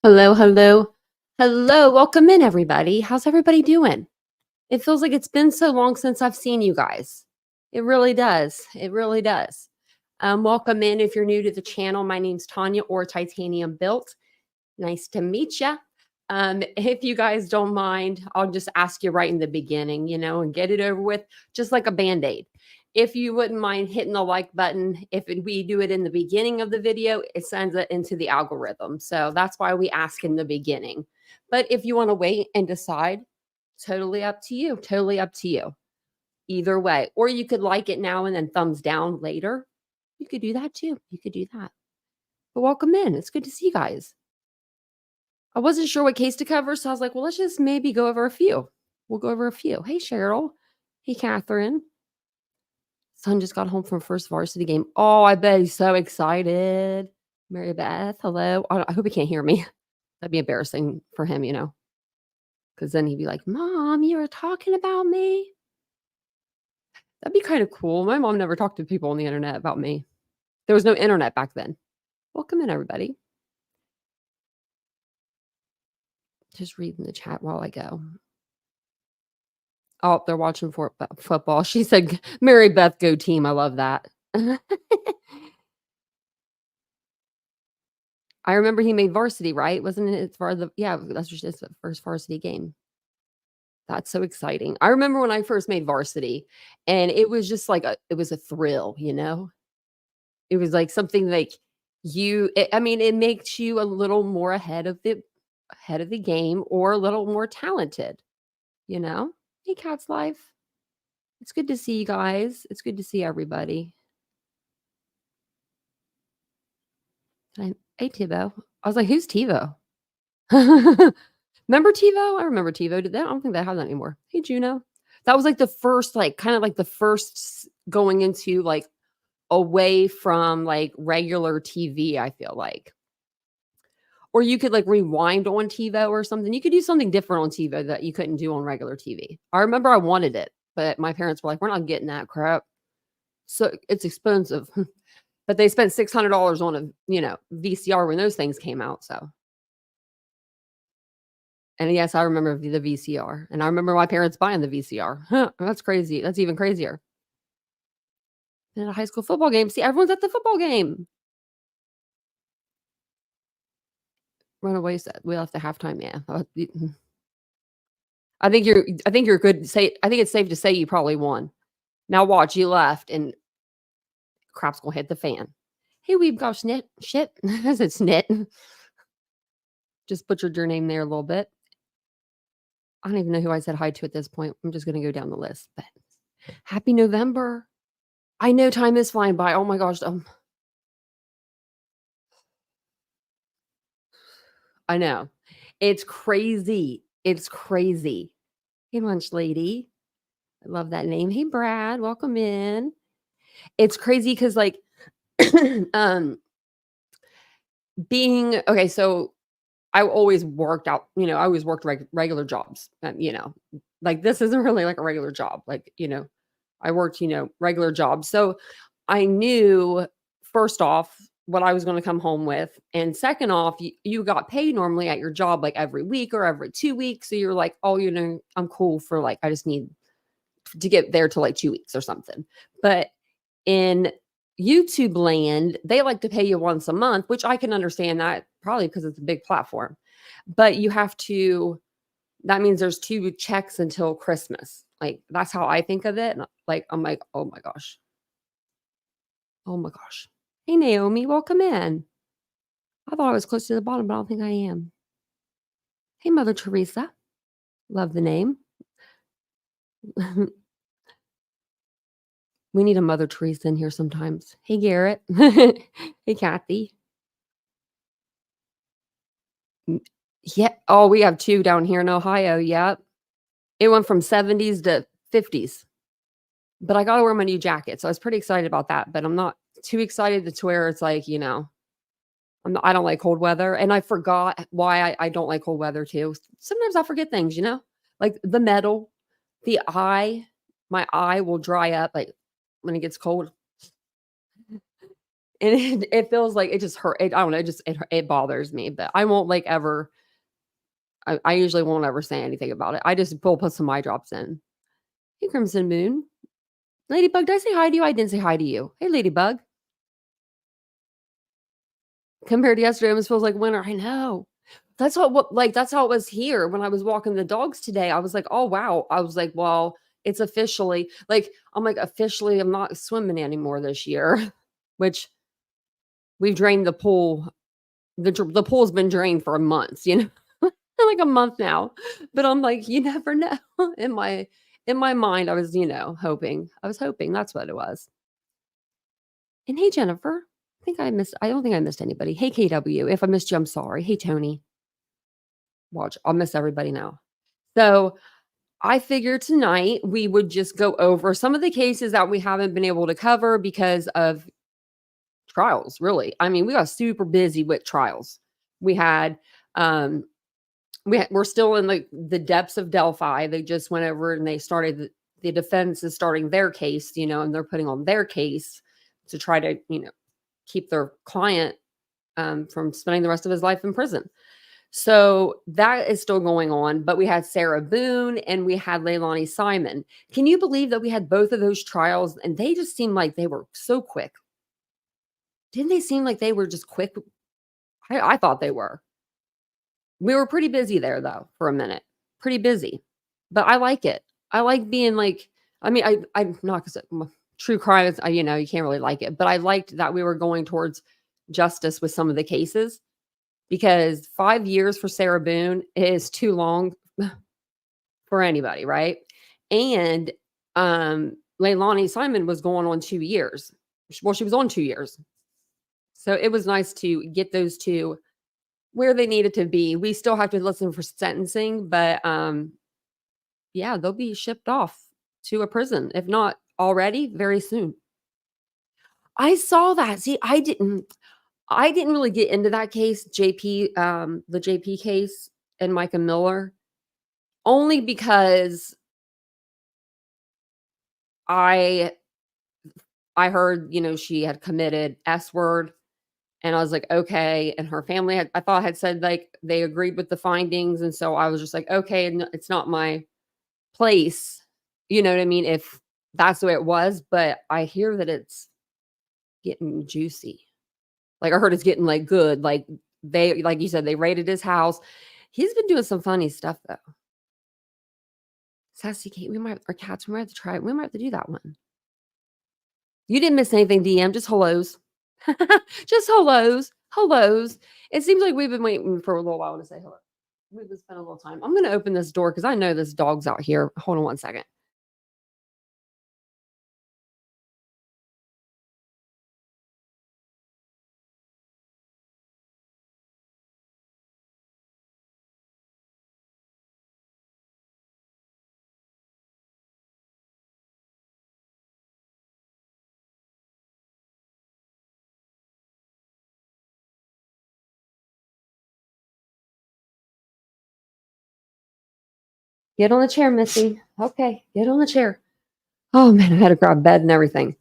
Hello, hello, hello. Welcome in, everybody. How's everybody doing? It feels like it's been so long since I've seen you guys. It really does. It really does. Welcome in if you're new to the channel. My name's Tanya or Titanium Built. Nice to meet you. If you guys don't mind, I'll just ask you right in the beginning, and get it over with, just like a band aid. If you wouldn't mind hitting the like button, we do it in the beginning of the video, it sends it into the algorithm. So that's why we ask in the beginning. But if you want to wait and decide, totally up to you. Totally up to you. Either way. Or you could like it now and then thumbs down later. You could do that too. You could do that. But welcome in. It's good to see you guys. I wasn't sure what case to cover, so I was like, well, let's just maybe go over a few. We'll go over a few. Hey, Cheryl. Hey, Catherine. Son just got home from first varsity game. Oh, I bet he's so excited. Mary Beth, hello. I hope he can't hear me. That'd be embarrassing for him, because then he'd be like, Mom, you were talking about me. That'd be kind of cool. My mom never talked to people on the internet about me. There was no internet back then. Welcome in, everybody. Just reading the chat while I go. Oh, they're watching for football. She said, Mary Beth, go team. I love that. I remember he made varsity, right? Wasn't it for that's just the first varsity game. That's so exciting. I remember when I first made varsity and it was just like it was a thrill, It was like something like it makes you a little more ahead of the game or a little more talented, Hey, Cat's Life. It's good to see you guys. It's good to see everybody. Hey, TiVo. I was like, who's TiVo? Remember TiVo? I remember TiVo. Did that? I don't think they have that anymore. Hey, Juno. That was like the first, kind of like the first going into away from regular TV, I feel like. Or you could rewind on TiVo or something. You could do something different on TiVo that you couldn't do on regular TV. I remember I wanted it, but my parents were like, we're not getting that crap. So it's expensive. But they spent $600 on a, VCR when those things came out. So. And yes, I remember the VCR. And I remember my parents buying the VCR. Huh, that's crazy. That's even crazier. And at a high school football game. See, everyone's at the football game. Runaway said we left at halftime. Yeah. I think you're good. I think it's safe to say you probably won. Now watch, you left and crap's gonna hit the fan. Hey, we've got snit. Shit. I said snit. Just butchered your name there a little bit. I don't even know who I said hi to at this point. I'm just gonna go down the list. But happy November. I know time is flying by. Oh my gosh. I know. It's crazy. It's crazy. Hey, lunch lady. I love that name. Hey, Brad. Welcome in. It's crazy because being okay. So I always worked out. I always worked regular jobs. This isn't really like a regular job. I worked regular jobs. So I knew first off what I was going to come home with. And second off, you got paid normally at your job every week or every 2 weeks. So you're like, oh, I'm cool for I just need to get there to 2 weeks or something. But in YouTube land, they like to pay you once a month, which I can understand that probably because it's a big platform. But that means there's 2 checks until Christmas. That's how I think of it. And I'm like, oh my gosh. Oh my gosh. Hey, Naomi, welcome in. I thought I was close to the bottom, but I don't think I am. Hey, Mother Teresa. Love the name. We need a Mother Teresa in here sometimes. Hey, Garrett. Hey, Kathy. Yeah. Oh, we have 2 down here in Ohio. Yep. It went from 70s to 50s. But I got to wear my new jacket. So I was pretty excited about that. But I'm not too excited to where it's I don't like cold weather. And I forgot why I don't like cold weather too. Sometimes I forget things, like the metal, my eye will dry up when it gets cold. And it feels like it just hurt. I don't know, it bothers me, but I won't like ever I usually won't ever say anything about it. I just will put some eye drops in. Hey, Crimson Moon. Ladybug, did I say hi to you? I didn't say hi to you. Hey, Ladybug. Compared to yesterday, it almost feels like winter. I know. That's how it was here when I was walking the dogs today. I was like, "Oh, wow." I was like, "Well, it's officially," I'm like, "Officially, I'm not swimming anymore this year," which we've drained the pool. The pool's been drained for months, like a month now. But I'm like, "You never know." In my mind, I was, hoping. I was hoping that's what it was. And hey, Jennifer. I don't think I missed anybody. Hey, KW. If I missed you, I'm sorry. Hey, Tony. Watch, I'll miss everybody now. So I figured tonight we would just go over some of the cases that we haven't been able to cover because of trials, really. I mean, we got super busy with trials. We had, um, we're still in the depths of Delphi. They just went over and they started the defense is starting their case, and they're putting on their case to try to, keep their client from spending the rest of his life in prison. So that is still going on, but we had Sarah Boone and we had Leilani Simon. Can you believe that we had both of those trials and they just seemed like they were so quick? Didn't they seem like they were just quick? I thought they were. We were pretty busy there though for a minute. Pretty busy. But I like it. I like being like, I mean, I'm not because true crime is, you can't really like it, but I liked that we were going towards justice with some of the cases because 5 years for Sarah Boone is too long for anybody, right? And Leilani Simon was going on 2 years. Well, she was on 2 years. So it was nice to get those two where they needed to be. We still have to listen for sentencing, but yeah, they'll be shipped off to a prison, if not already, very soon. I saw that. See, I didn't really get into that case, the JP case and Micah Miller, only because I I heard, she had committed S word and I was like, okay. And her family I thought had said like they agreed with the findings. And so I was just like, okay, it's not my place. You know what I mean? If that's the way it was, but I hear that it's getting juicy. Like I heard it's getting like good. Like you said, they raided his house. He's been doing some funny stuff though. Sassy Kate, our cats, we might have to try it. We might have to do that one. You didn't miss anything, DM, just hellos. Just hellos. Hellos. It seems like we've been waiting for a little while to say hello. We've been spending a little time. I'm going to open this door because I know this dog's out here. Hold on one second. Get on the chair, Missy. Okay, get on the chair. Oh man, I had to grab bed and everything.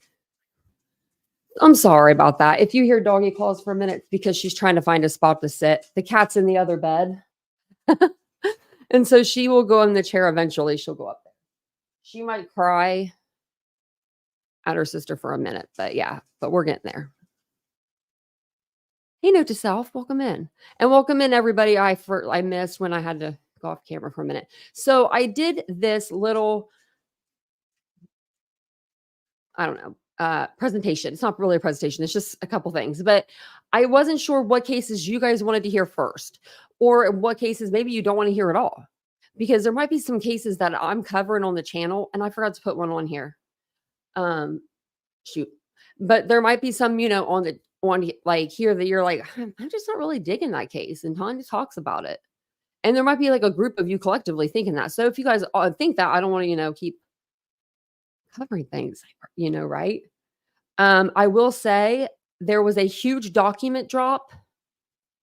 I'm sorry about that. If you hear doggy calls for a minute, it's because she's trying to find a spot to sit. The cat's in the other bed. And so she will go in the chair eventually. She'll go up there. She might cry at her sister for a minute, but we're getting there. Hey, note to self, welcome in. And welcome in everybody I missed when I had to go off camera for a minute. So I did this little, I don't know, presentation. It's not really a presentation. It's just a couple things, but I wasn't sure what cases you guys wanted to hear first or what cases maybe you don't want to hear at all, because there might be some cases that I'm covering on the channel and I forgot to put one on here. Shoot. But there might be some, on like here that you're like, I'm just not really digging that case. And Tanya talks about it. And there might be like a group of you collectively thinking that. So if you guys think that, I don't want to, keep covering things, right? I will say there was a huge document drop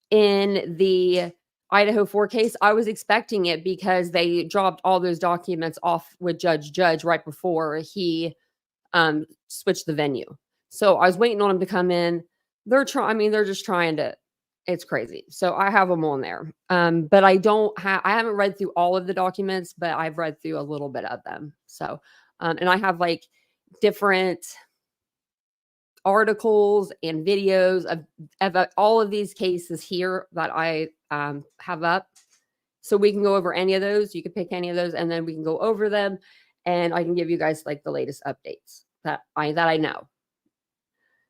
in the Idaho 4 case. I was expecting it because they dropped all those documents off with Judge right before he switched the venue. So I was waiting on him to come in. they're just trying to, it's crazy. So I have them on there. But I haven't read through all of the documents, but I've read through a little bit of them. So, and I have like different articles and videos of all of these cases here that I have up. So we can go over any of those. You can pick any of those, and then we can go over them, and I can give you guys like the latest updates that I know.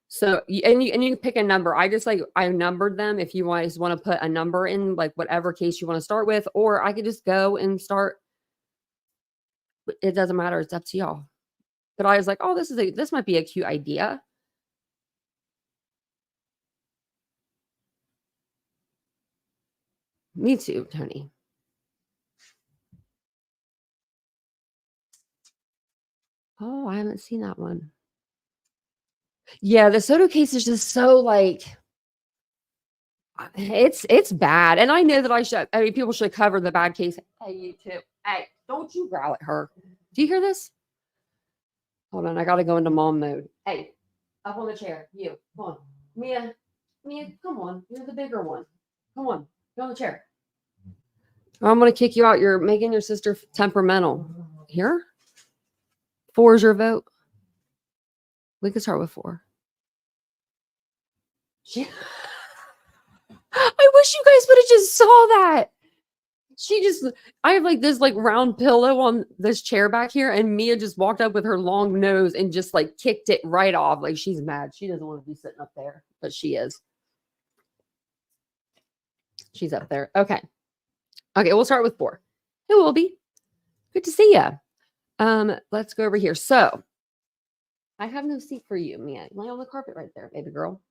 So and you can pick a number. I numbered them. If you guys want to put a number in, like whatever case you want to start with, or I could just go and start. It doesn't matter. It's up to y'all. But I was like, oh, this might be a cute idea. Me too, Tony. Oh, I haven't seen that one. Yeah, the Soto case is just so like it's bad. And I know that people should cover the bad case. Hey, you too. Hey, don't you growl at her. Do you hear this? Hold on, I gotta go into mom mode. Hey, up on the chair. You, come on. Mia, come on. You're the bigger one. Come on, go on the chair. Or I'm gonna kick you out. You're making your sister temperamental. Here? 4 is your vote. We can start with 4. I wish you guys would have just saw that. I have like this like round pillow on this chair back here, and Mia just walked up with her long nose and just like kicked it right off. Like she's mad. She doesn't want to be sitting up there, but she is. She's up there. Okay. Okay, we'll start with 4. It will be. Good to see you. Let's go over here. So I have no seat for you, Mia. Lay on the carpet right there, baby girl.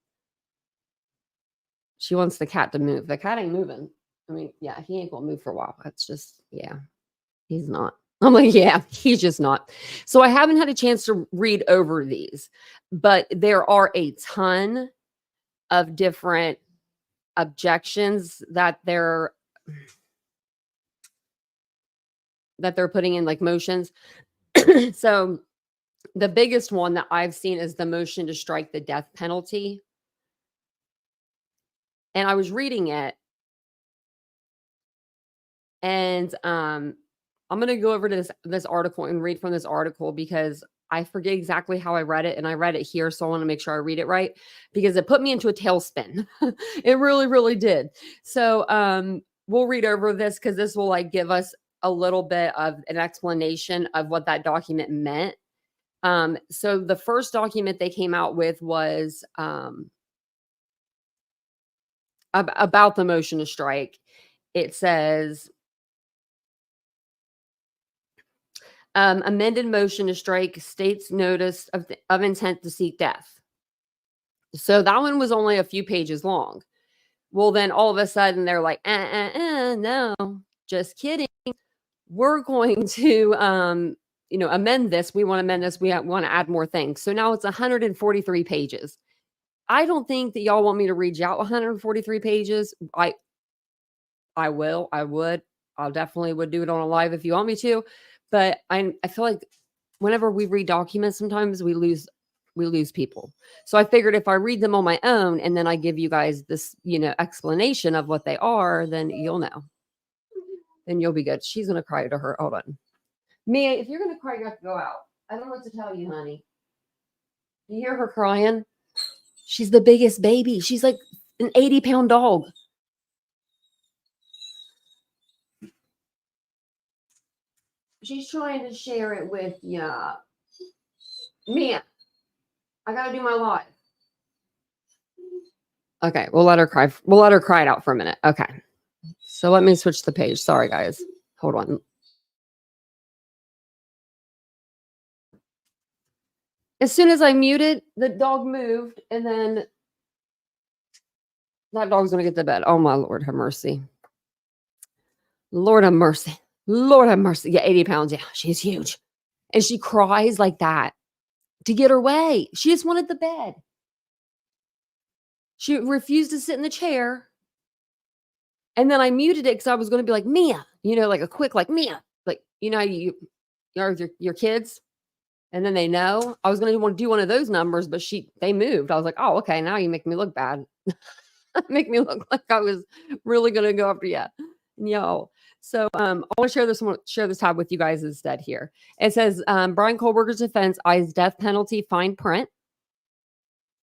She wants the cat to move. The cat ain't moving. I mean, yeah, he ain't gonna move for a while. That's just, yeah, he's not. I'm like, yeah, he's just not. So I haven't had a chance to read over these, but there are a ton of different objections that they're putting in, like motions. So the biggest one that I've seen is the motion to strike the death penalty. And I was reading it, and I'm going to go over to this article and read from this article because I forget exactly how I read it, and I read it here, so I want to make sure I read it right because it put me into a tailspin. It really, really did. So we'll read over this because this will like give us a little bit of an explanation of what that document meant. So the first document they came out with was about the motion to strike. It says, amended motion to strike states notice of intent to seek death. So that one was only a few pages long. Well, then all of a sudden they're like, no, just kidding. We're going to, amend this. We want to amend this. We want to add more things. So now it's 143 pages. I don't think that y'all want me to read out 143 pages. I will. I would. I'll definitely would do it on a live if you want me to. But I feel like whenever we read documents, sometimes we lose people. So I figured if I read them on my own and then I give you guys this, explanation of what they are, then you'll know. Then you'll be good. She's going to cry to her. Hold on. Mia, if you're going to cry, you have to go out. I don't know what to tell you, honey. You hear her crying? She's the biggest baby. She's like an 80-pound dog. She's trying to share it with you. Mia, I got to do my live. Okay, we'll let her cry. We'll let her cry it out for a minute. Okay. So let me switch the page. Sorry, guys. Hold on. As soon as I muted, the dog moved, and then that dog's going to get to bed. Oh, my Lord, have mercy. Lord have mercy. Lord have mercy. Yeah, 80 pounds. Yeah, she's huge. And she cries like that to get her way. She just wanted the bed. She refused to sit in the chair. And then I muted it because I was going to be like, Mia, like a quick, like, Mia. Like, you know, you are with your kids. And then they know. I was gonna want to do one of those numbers, but they moved. I was like, oh, okay, now you make me look bad. Make me look like I was really gonna go after you. Yo. So I want to share this tab with you guys instead here. It says Brian Kohlberger's defense eyes death penalty fine print.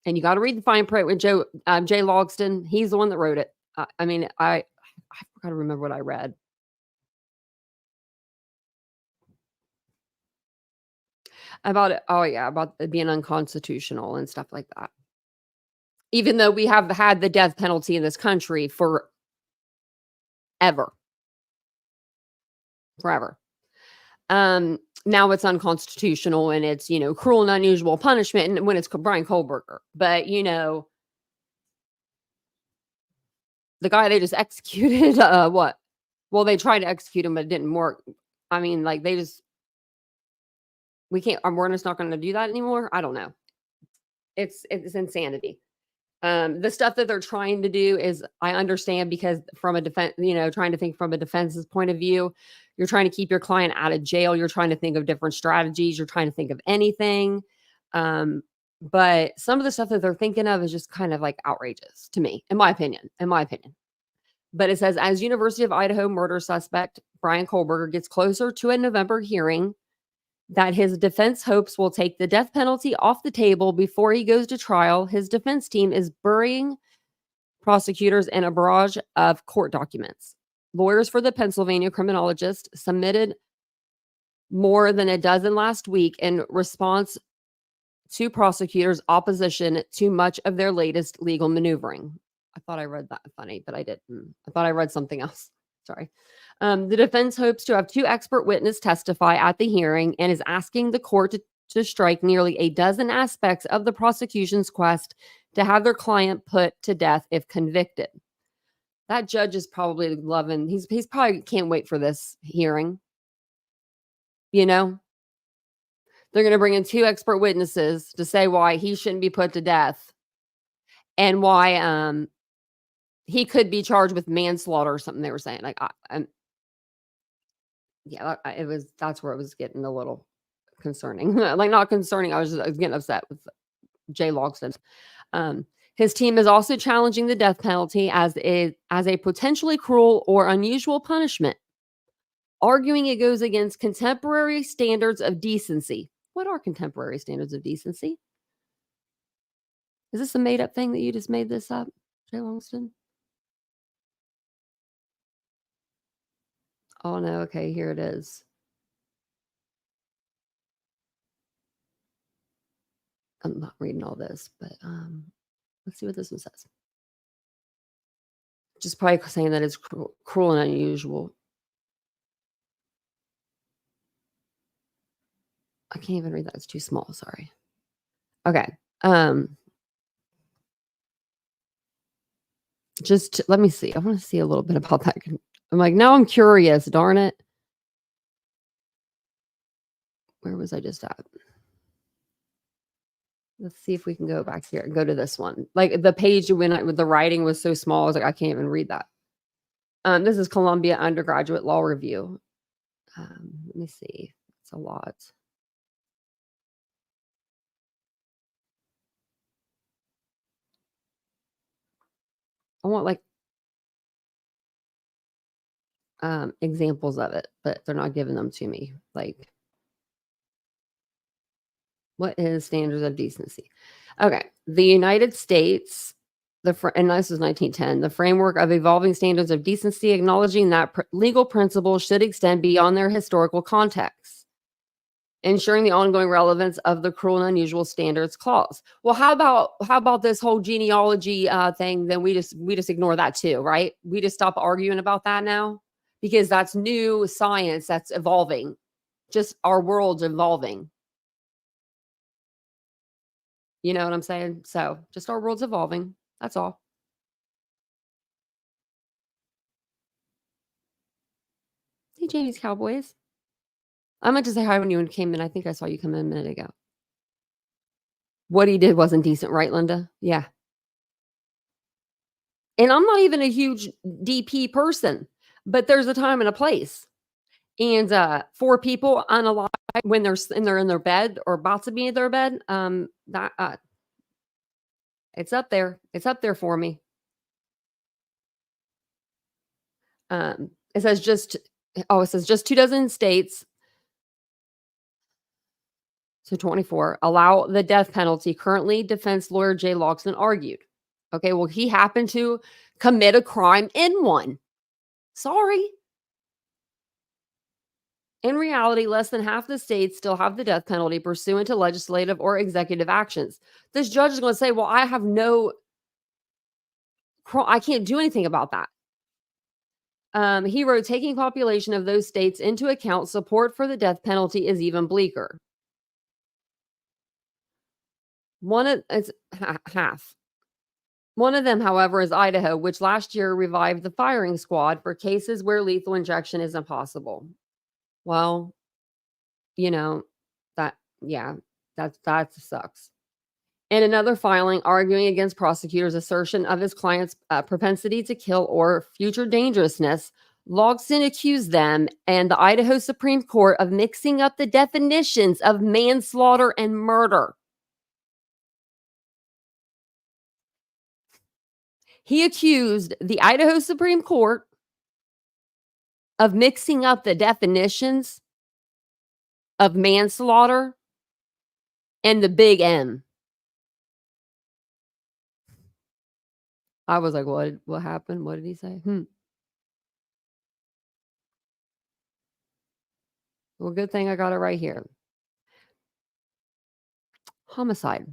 And you got to read the fine print with Jay Logston. He's the one that wrote it. I mean, I forgot to remember what I read. About it. Oh yeah, about it being unconstitutional and stuff like that. Even though we have had the death penalty in this country forever. Now it's unconstitutional and it's, cruel and unusual punishment and when it's Brian Kohlberger. But, the guy they just executed, what? Well, they tried to execute him, but it didn't work. I mean, like we can't, we're just not going to do that anymore. I don't know. It's insanity. The stuff that they're trying to do is, I understand, because from a defense, trying to think from a defense's point of view, you're trying to keep your client out of jail. You're trying to think of different strategies. You're trying to think of anything. But some of the stuff that they're thinking of is just kind of like outrageous to me, in my opinion. But it says, as University of Idaho murder suspect Brian Kohlberger gets closer to a November hearing, that his defense hopes will take the death penalty off the table before he goes to trial, his defense team is burying prosecutors in a barrage of court documents. Lawyers for the Pennsylvania criminologist submitted more than a dozen last week in response to prosecutors' opposition to much of their latest legal maneuvering. I thought I read that funny, but I didn't. I thought I read something else. Sorry. The defense hopes to have 2 expert witnesses testify at the hearing and is asking the court to strike nearly a dozen aspects of the prosecution's quest to have their client put to death if convicted. That judge is probably loving. He's probably can't wait for this hearing. They're going to bring in 2 expert witnesses to say why he shouldn't be put to death and why he could be charged with manslaughter or something. They were saying, like, that's where it was getting a little concerning. Like, not concerning. I was getting upset with Jay Logston. His team is also challenging the death penalty as a potentially cruel or unusual punishment, arguing it goes against contemporary standards of decency. What are contemporary standards of decency? Is this a made-up thing that you just made this up, Jay Logston? Oh, no. Okay, here it is. I'm not reading all this, but let's see what this one says. Just probably saying that it's cruel and unusual. I can't even read that. It's too small. Sorry. Okay. Just let me see. I want to see a little bit about that. I'm like, now I'm curious. Darn it. Where was I just at? Let's see if we can go back here and go to this one. Like, the page when the writing was so small, I was like, I can't even read that. This is Columbia Undergraduate Law Review. Let me see. It's a lot. I want like examples of it, but they're not giving them to me. Like, what is standards of decency? Okay. The United States, and this is 1910, the framework of evolving standards of decency, acknowledging that legal principles should extend beyond their historical context, ensuring the ongoing relevance of the cruel and unusual standards clause. Well, how about this whole genealogy thing? Then we just ignore that too, right? We just stop arguing about that now because that's new science that's evolving. Just our world's evolving. You know what I'm saying? So just our world's evolving. That's all. Hey, Jamie's Cowboys. I meant to say hi when you came in. I think I saw you come in a minute ago. What he did wasn't decent, right, Linda? Yeah. And I'm not even a huge DP person, but there's a time and a place. and 4 people unalive when they're in their bed or about to be in their bed. That it's up there. It's up there for me. It says just 2 dozen states, so 24, allow the death penalty. Currently, defense lawyer Jay Logston argued. Okay, well, he happened to commit a crime in one. Sorry. In reality, less than half the states still have the death penalty pursuant to legislative or executive actions. This judge is going to say, well, I can't do anything about that. He wrote, taking population of those states into account, support for the death penalty is even bleaker. It's half. One of them, however, is Idaho, which last year revived the firing squad for cases where lethal injection is impossible. Well, that sucks. In another filing arguing against prosecutors' assertion of his client's propensity to kill or future dangerousness, Logston accused them and the Idaho Supreme Court of mixing up the definitions of manslaughter and murder. He accused the Idaho Supreme Court of mixing up the definitions of manslaughter and the big M. I was like, what happened? What did he say? Well, good thing I got it right here. Homicide.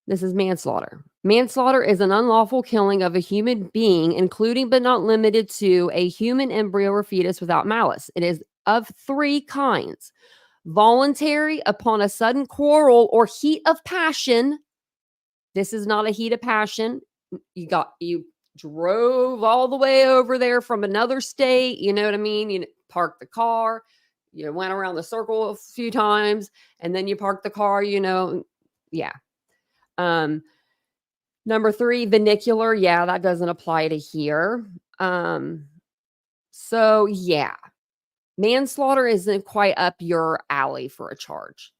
This is manslaughter. Manslaughter is an unlawful killing of a human being, including but not limited to a human embryo or fetus without malice. It is of 3 kinds. Voluntary upon a sudden quarrel or heat of passion. This is not a heat of passion. You drove all the way over there from another state. You know what I mean? You parked the car. You went around the circle a few times, and then you parked the car. Yeah. Number 3, vernacular. Yeah, that doesn't apply to here. So yeah, manslaughter isn't quite up your alley for a charge.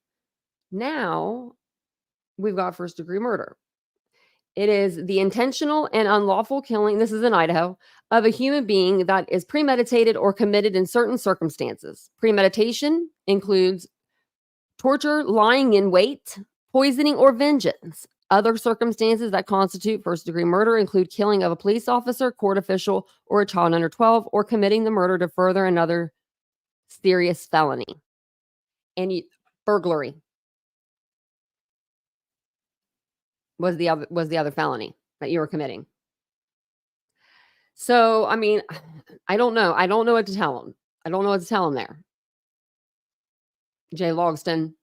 Now we've got first-degree murder. It is the intentional and unlawful killing, this is in Idaho, of a human being that is premeditated or committed in certain circumstances. Premeditation includes torture, lying in wait, poisoning, or vengeance. Other circumstances that constitute first-degree murder include killing of a police officer, court official, or a child under 12, or committing the murder to further another serious felony. And burglary was the other felony that you were committing. So, I mean, I don't know. I don't know what to tell him. I don't know what to tell him there. Jay Logston.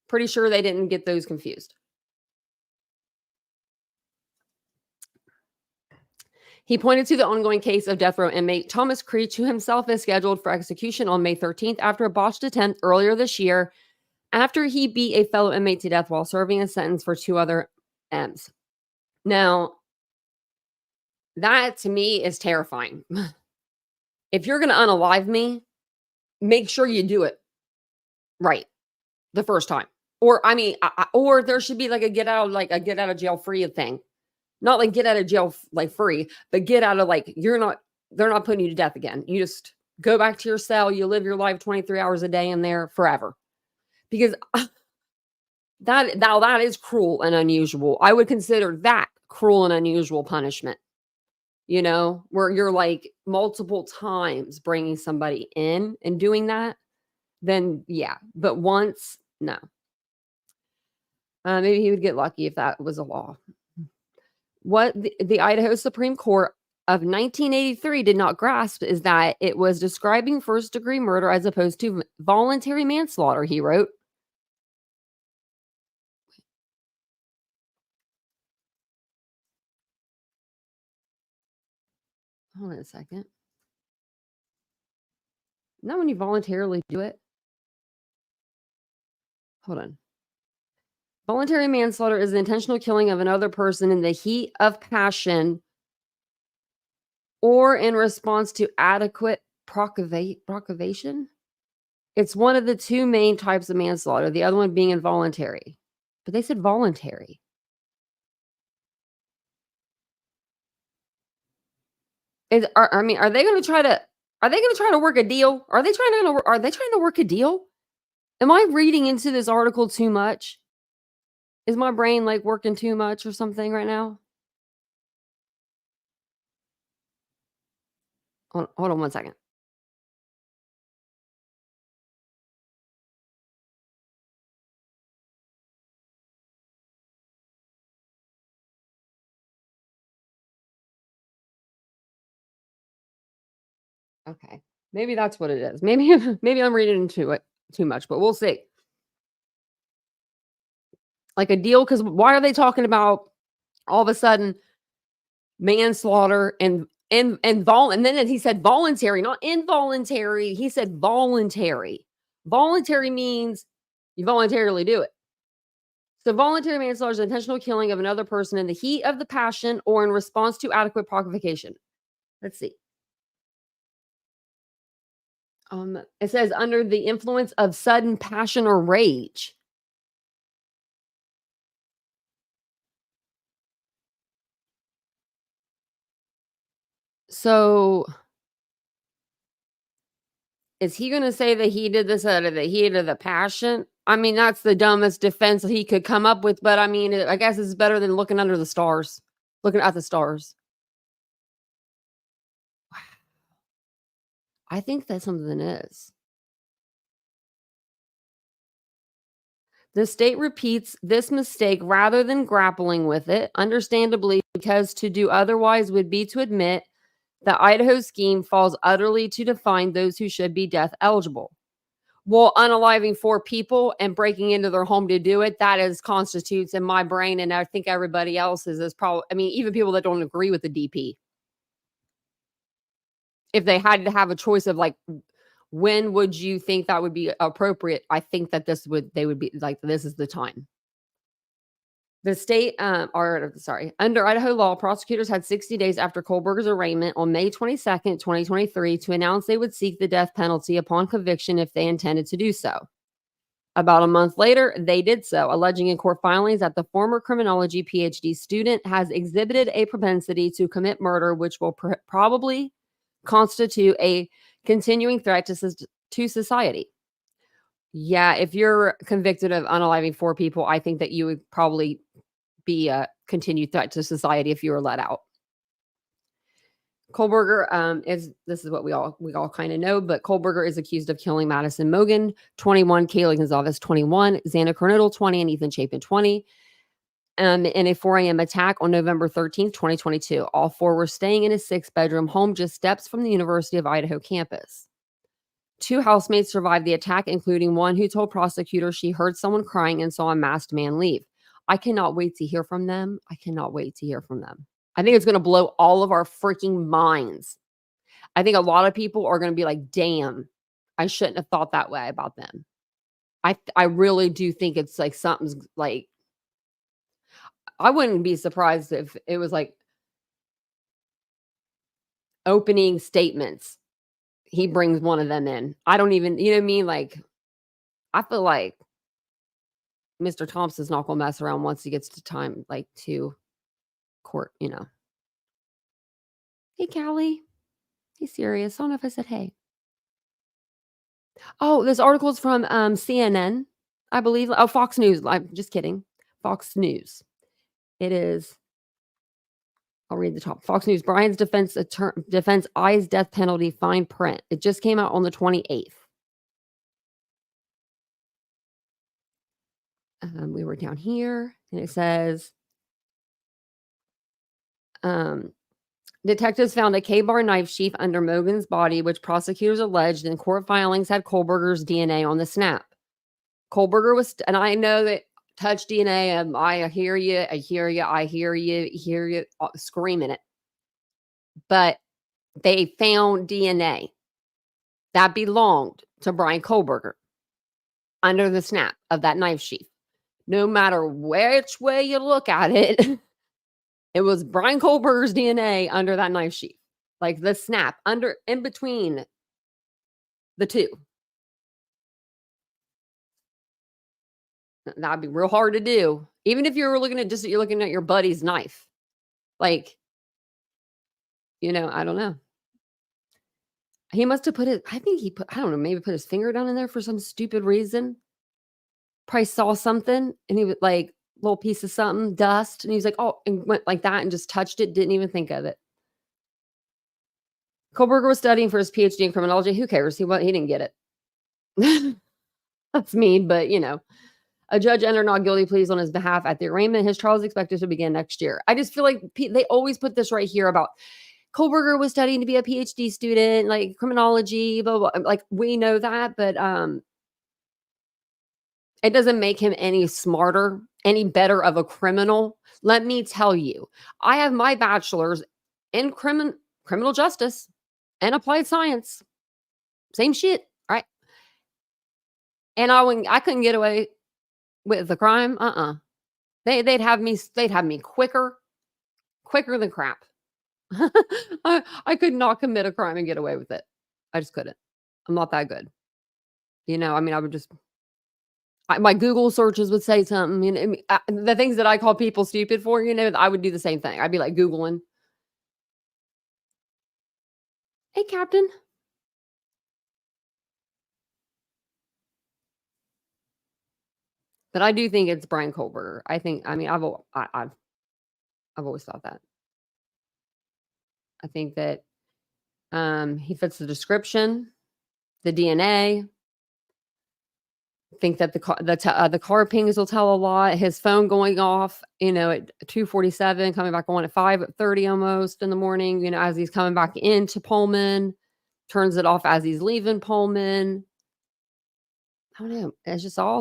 Pretty sure they didn't get those confused. He pointed to the ongoing case of death row inmate Thomas Creech, who himself is scheduled for execution on May 13th after a botched attempt earlier this year after he beat a fellow inmate to death while serving a sentence for 2 other M's. Now, that to me is terrifying. If you're going to unalive me, make sure you do it right the first time. Or or there should be like a get out of jail free thing. Not like get out of jail like free, but get out of they're not putting you to death again. You just go back to your cell, you live your life 23 hours a day in there forever. Because that is cruel and unusual. I would consider that cruel and unusual punishment. Where you're multiple times bringing somebody in and doing that, then yeah. But once, no. Maybe he would get lucky if that was a law. What the Idaho Supreme Court of 1983 did not grasp is that it was describing first-degree murder as opposed to voluntary manslaughter, he wrote. Hold on a second. Not when you voluntarily do it. Hold on. Voluntary manslaughter is the intentional killing of another person in the heat of passion or in response to Procavation? It's one of the two main types of manslaughter, the other one being involuntary. But they said voluntary. Are they gonna try to work a deal? Are they trying to work a deal? Am I reading into this article too much? Is my brain, like, working too much or something right now? Hold on one second. Okay. Maybe that's what it is. Maybe maybe I'm reading into it too much, but we'll see. Like a deal, because why are they talking about all of a sudden manslaughter and then he said voluntary, not involuntary. He said voluntary. Voluntary means you voluntarily do it. So voluntary manslaughter is intentional killing of another person in the heat of the passion or in response to adequate provocation. Let's see. It says under the influence of sudden passion or rage. So is he gonna say that he did this out of the heat of the passion? I mean, that's the dumbest defense he could come up with, but I mean, I guess it's better than looking under the stars, looking at the stars. I think that something is. The state repeats this mistake rather than grappling with it, understandably, because to do otherwise would be to admit the Idaho scheme falls utterly to define those who should be death eligible. Well, unaliving 4 people and breaking into their home to do it, that is constitutes in my brain, and I think everybody else's is probably, I mean, even people that don't agree with the DP. If they had to have a choice of like, when would you think that would be appropriate? I think that they would be like, this is the time. The state, under Idaho law, prosecutors had 60 days after Kohlberger's arraignment on May 22nd, 2023, to announce they would seek the death penalty upon conviction if they intended to do so. About a month later, they did so, alleging in court filings that the former criminology PhD student has exhibited a propensity to commit murder, which will probably constitute a continuing threat to society. Yeah, if you're convicted of unaliving 4 people, I think that you would probably be a continued threat to society if you were let out. Kohlberger this is what we all kind of know, but Kohlberger is accused of killing Madison Mogen, 21, Kaylee Gonzalez, 21, Xana Kernodle, 20, and Ethan Chapin, 20. In a 4 a.m. attack on November 13th, 2022. All 4 were staying in a 6-bedroom home just steps from the University of Idaho campus. 2 housemates survived the attack, including one who told prosecutors she heard someone crying and saw a masked man leave. I cannot wait to hear from them. I think it's going to blow all of our freaking minds. I think a lot of people are going to be like, damn, I shouldn't have thought that way about them. I really do think it's like something's like, I wouldn't be surprised if it was like opening statements. He brings one of them in. I don't even, you know what I mean? Like, I feel like Mr. Thompson's not going to mess around once he gets to time, like to court, you know. Hey, Callie. He's serious. I don't know if I said hey. Oh, this article is from CNN, I believe. Oh, Fox News. I'm just kidding. Fox News. It is. I'll read the top. Fox News. Brian's defense eyes death penalty fine print. It just came out on the 28th. We were down here, and it says, detectives found a K-bar knife sheath under Mogen's body, which prosecutors alleged in court filings had Kohlberger's DNA on the snap. Kohlberger was, and I know that touch DNA, I hear you, screaming it. But they found DNA that belonged to Brian Kohlberger under the snap of that knife sheath. No matter which way you look at it, it was Brian Kohlberger's DNA under that knife sheath. Like the snap in between the two. That'd be real hard to do. Even if you were looking at you're looking at your buddy's knife. Like, I don't know. He must have put it I think he put I don't know, maybe put his finger down in there for some stupid reason. Probably saw something and he was like, little piece of something, dust, and he was like, "Oh," and went like that and just touched it, didn't even think of it. Kohlberger was studying for his PhD in criminology. Who cares? He didn't get it. That's mean, but a judge entered not guilty pleas on his behalf at the arraignment. His trial is expected to begin next year. I just feel like they always put this right here about Kohlberger was studying to be a PhD student, like criminology, blah, blah, blah. Like we know that, but it doesn't make him any smarter, any better of a criminal. Let me tell you, I have my bachelor's in criminal justice and applied science. Same shit, right? And I couldn't get away with the crime. They'd have me quicker than crap. I could not commit a crime and get away with it. I just couldn't. I'm not that good. I mean, I would just my Google searches would say something, I mean, the things that I call people stupid for, I would do the same thing. I'd be like Googling. Hey, Captain. But I do think it's Brian Kohlberger. I mean, I've always thought that. I think that he fits the description, the DNA. Think that the car pings will tell a lot. His phone going off, at 2:47, coming back on at 5:30 almost in the morning, as he's coming back into Pullman, turns it off as he's leaving Pullman. I don't know. It's just all a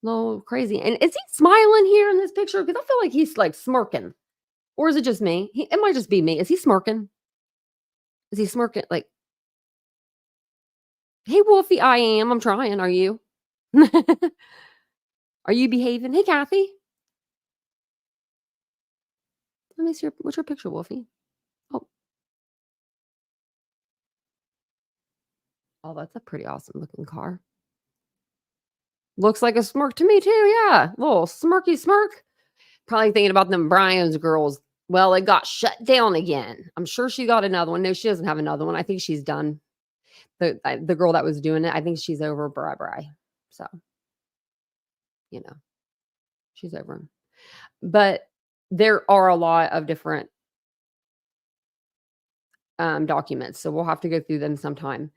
little crazy. And is he smiling here in this picture? Because I feel like he's like smirking. Or is it just me? It might just be me. Is he smirking? Is he smirking? Like, hey, Wolfie, I am. I'm trying. Are you? Are you behaving? Hey, Kathy. Let me see what's your picture, Wolfie? Oh. Oh, that's a pretty awesome looking car. Looks like a smirk to me too. Yeah. Little smirky smirk. Probably thinking about them Brian's girls. Well, it got shut down again. I'm sure she got another one. No, she doesn't have another one. I think she's done. The girl that was doing it, I think she's over Bri. So, she's over him. But there are a lot of different documents, so we'll have to go through them sometime.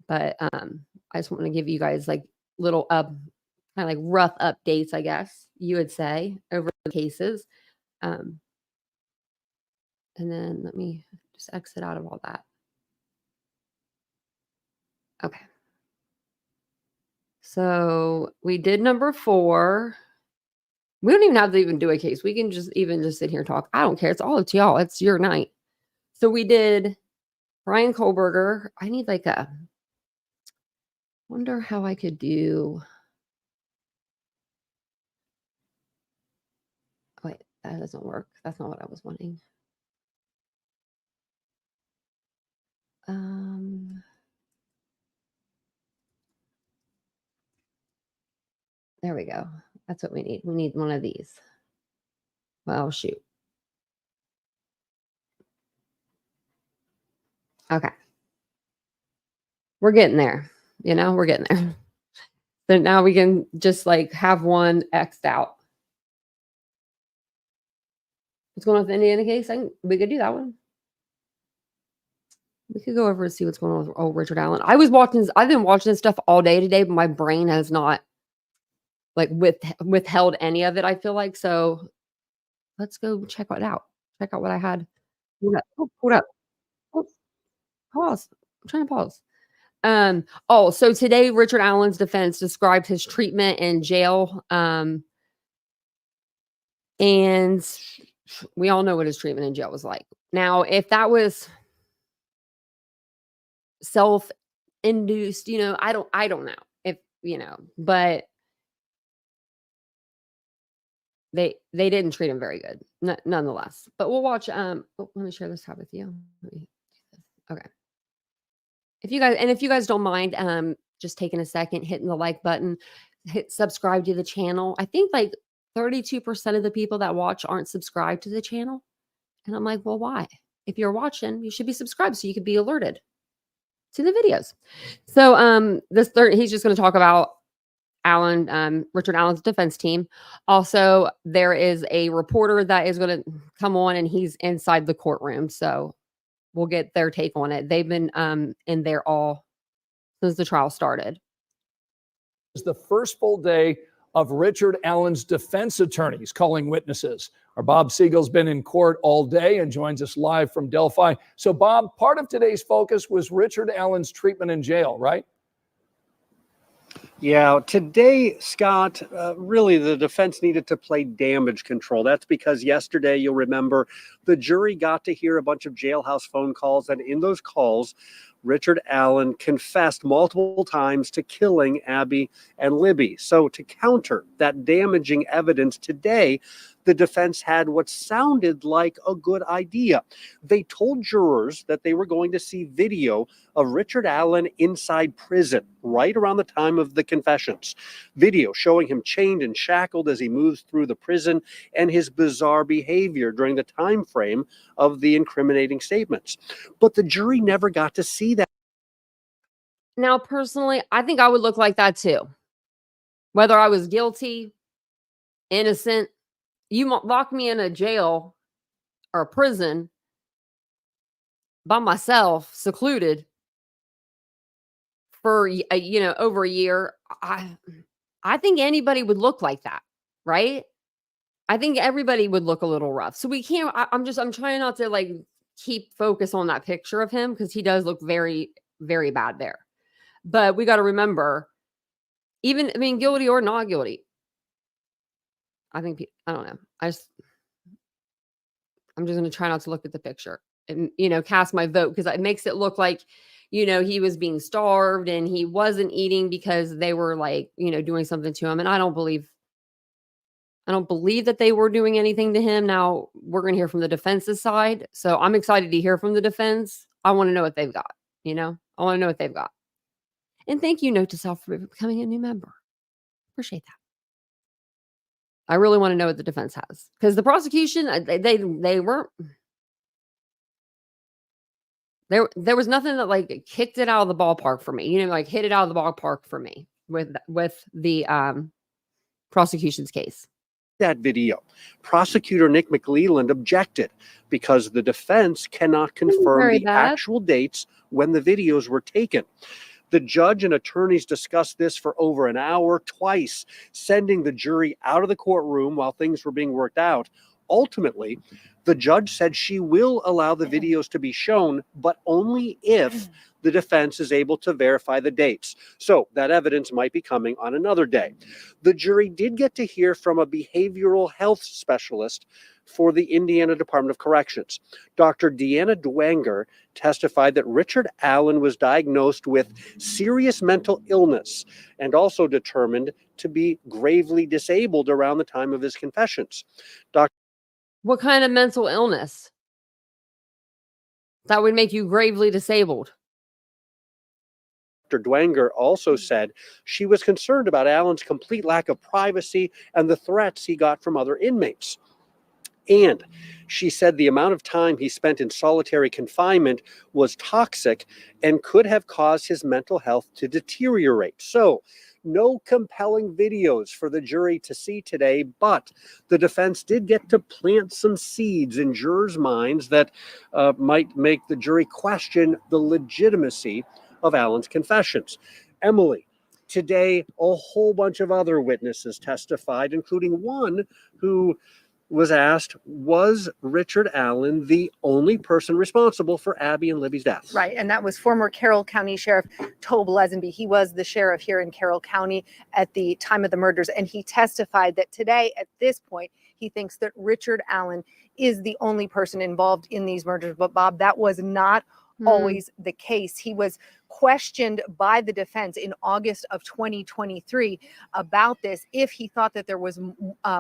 But I just want to give you guys like little kind of like rough updates, I guess you would say, over the cases. And then let me just exit out of all that. Okay. So we did number 4. We don't even have to even do a case. We can just sit here and talk. I don't care. It's all up to y'all. It's your night. So we did Brian Kohlberger. I need like wonder how I could do. Wait, that doesn't work. That's not what I was wanting. There we go. That's what we need. We need one of these. Well, shoot. Okay. We're getting there. We're getting there. So now we can just like have one X'd out. What's going on with the Indiana case? We could do that one. We could go over and see what's going on with old Richard Allen. I've been watching this stuff all day today, but my brain has not like withheld any of it, I feel like. So let's go check it out. Check out what I had. Hold up. Oh, pause. I'm trying to pause. So today Richard Allen's defense described his treatment in jail. And we all know what his treatment in jail was like. Now, if that was self-induced, I don't know if, but they didn't treat him very good, nonetheless. But we'll watch. Let me share this tab with you. Okay. If you guys don't mind, just taking a second, hitting the like button, hit subscribe to the channel. I think like 32% of the people that watch aren't subscribed to the channel. And I'm like, well, why? If you're watching, you should be subscribed so you could be alerted to the videos. So he's just going to talk about Richard Allen's defense team. Also, there is a reporter that is going to come on, and he's inside the courtroom. So we'll get their take on it. They've been in there all since the trial started. It's the first full day of Richard Allen's defense attorneys calling witnesses. Our Bob Siegel's been in court all day and joins us live from Delphi. So, Bob, part of today's focus was Richard Allen's treatment in jail, right? Yeah, today, Scott, really the defense needed to play damage control. That's because yesterday, you'll remember, the jury got to hear a bunch of jailhouse phone calls, and in those calls, Richard Allen confessed multiple times to killing Abby and Libby. So to counter that damaging evidence today, the defense had what sounded like a good idea. They told jurors that they were going to see video of Richard Allen inside prison right around the time of the confessions. Video showing him chained and shackled as he moves through the prison and his bizarre behavior during the time frame of the incriminating statements. But the jury never got to see that. Now, personally, I think I would look like that too. Whether I was guilty, innocent, you lock me in a jail or a prison by myself, secluded for over a year. I think anybody would look like that, right? I think everybody would look a little rough. So we can't. I'm trying not to like keep focus on that picture of him because he does look very, very bad there. But we got to remember, guilty or not guilty. I don't know. I'm just going to try not to look at the picture and, cast my vote because it makes it look like, he was being starved and he wasn't eating because they were like, doing something to him. And I don't believe that they were doing anything to him. Now we're going to hear from the defense's side. So I'm excited to hear from the defense. I want to know what they've got, I want to know what they've got. And thank you, Note to Self, for becoming a new member. Appreciate that. I really want to know what the defense has because the prosecution, they weren't. There was nothing that like kicked it out of the ballpark for me. Like hit it out of the ballpark for me with the prosecution's case. That video, prosecutor Nick McLeland objected because the defense cannot confirm the actual dates when the videos were taken. The judge and attorneys discussed this for over an hour, twice, sending the jury out of the courtroom while things were being worked out. Ultimately, the judge said she will allow the videos to be shown, but only if the defense is able to verify the dates. So that evidence might be coming on another day. The jury did get to hear from a behavioral health specialist for the Indiana Department of Corrections. Dr. Deanna Dwanger testified that Richard Allen was diagnosed with serious mental illness and also determined to be gravely disabled around the time of his confessions. What kind of mental illness that would make you gravely disabled? Dr. Dwanger also said she was concerned about Allen's complete lack of privacy and the threats he got from other inmates. And she said the amount of time he spent in solitary confinement was toxic and could have caused his mental health to deteriorate. So, no compelling videos for the jury to see today, but the defense did get to plant some seeds in jurors' minds that might make the jury question the legitimacy of Allen's confessions. Emily, today, a whole bunch of other witnesses testified, including one who was asked, was Richard Allen the only person responsible for Abby and Libby's deaths? Right, and that was former Carroll County Sheriff Tobe Lesenby. He was the sheriff here in Carroll County at the time of the murders, and he testified that today, at this point, he thinks that Richard Allen is the only person involved in these murders. But Bob, that was not always the case. He was questioned by the defense in August of 2023 about this, if he thought that there was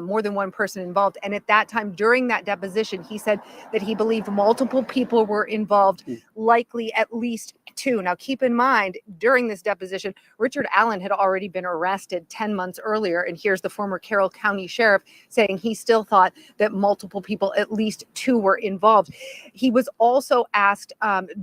more than one person involved. And at that time, during that deposition, he said that he believed multiple people were involved, likely at least two. Now, keep in mind, during this deposition, Richard Allen had already been arrested 10 months earlier. And here's the former Carroll County sheriff saying he still thought that multiple people, at least two, were involved. He was also asked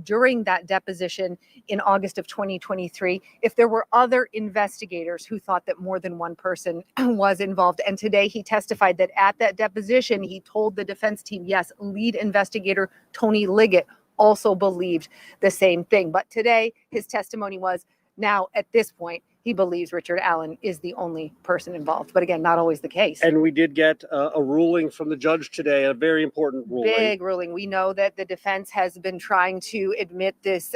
during that deposition in August of 2023 if there were other investigators who thought that more than one person was involved. And today he testified that at that deposition, he told the defense team, yes, lead investigator Tony Liggett also believed the same thing. But today his testimony was, now at this point, he believes Richard Allen is the only person involved. But again, not always the case. And we did get a ruling from the judge today, a very important ruling. Big ruling. We know that the defense has been trying to admit this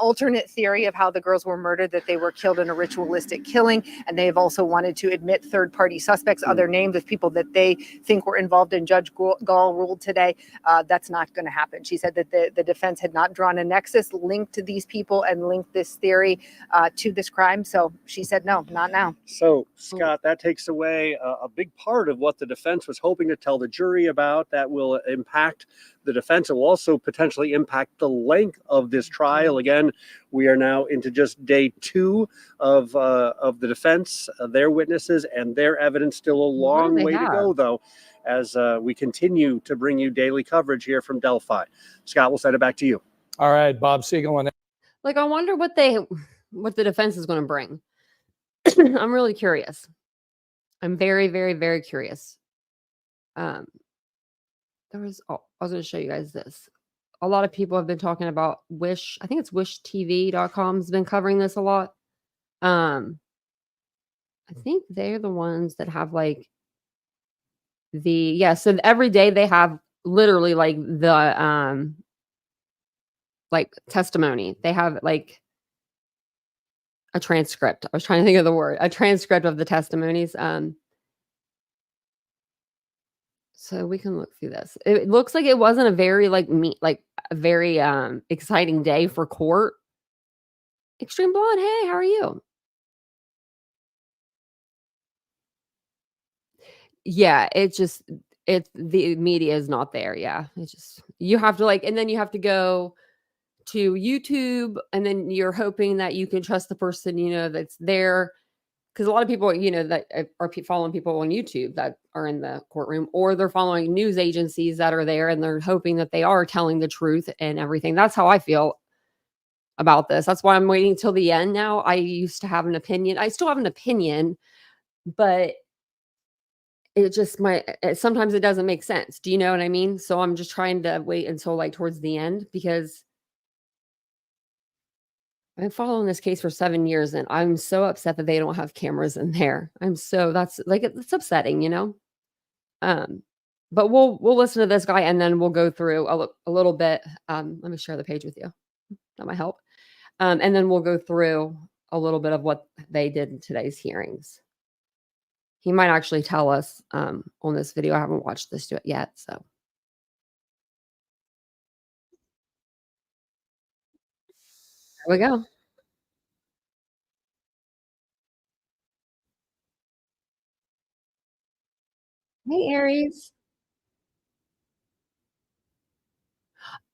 alternate theory of how the girls were murdered, that they were killed in a ritualistic killing. And they have also wanted to admit third-party suspects, other names of people that they think were involved. And Judge Gall ruled today that's not going to happen. She said that the defense had not drawn a nexus linked to these people and linked this theory to this crime. So she said, no, not now. So, Scott, that takes away a big part of what the defense was hoping to tell the jury about. That will impact the defense. It will also potentially impact the length of this trial. Again, we are now into just day 2 of the defense, their witnesses, and their evidence. Still a long way to go, though, as we continue to bring you daily coverage here from Delphi. Scott, we'll send it back to you. All right, Bob Siegel. Like, I wonder what the defense is going to bring. I'm really curious. I'm very, very, very curious. I was going to show you guys this. A lot of people have been talking about Wish. I think it's wishtv.com has been covering this a lot. I think they're the ones that have like so every day they have literally like the like testimony. They have like a transcript. I was trying to think of the word. A transcript of the testimonies. So we can look through this. It looks like it wasn't a very very exciting day for court. Extreme Blonde, hey, how are you? Yeah, the media is not there. Yeah, you have to and then you have to go to YouTube, and then you're hoping that you can trust the person, that's there. Because a lot of people, that are following people on YouTube that are in the courtroom, or they're following news agencies that are there, and they're hoping that they are telling the truth and everything. That's how I feel about this. That's why I'm waiting till the end now. I used to have an opinion. I still have an opinion, but sometimes it doesn't make sense. Do you know what I mean? So I'm just trying to wait until towards the end, because I've been following this case for 7 years, and I'm so upset that they don't have cameras in there. It's upsetting, but we'll listen to this guy, and then we'll go through a little bit. Let me share the page with you. That might help. And then we'll go through a little bit of what they did in today's hearings. He might actually tell us on this video. I haven't watched this yet, so. There we go. Hey, Aries.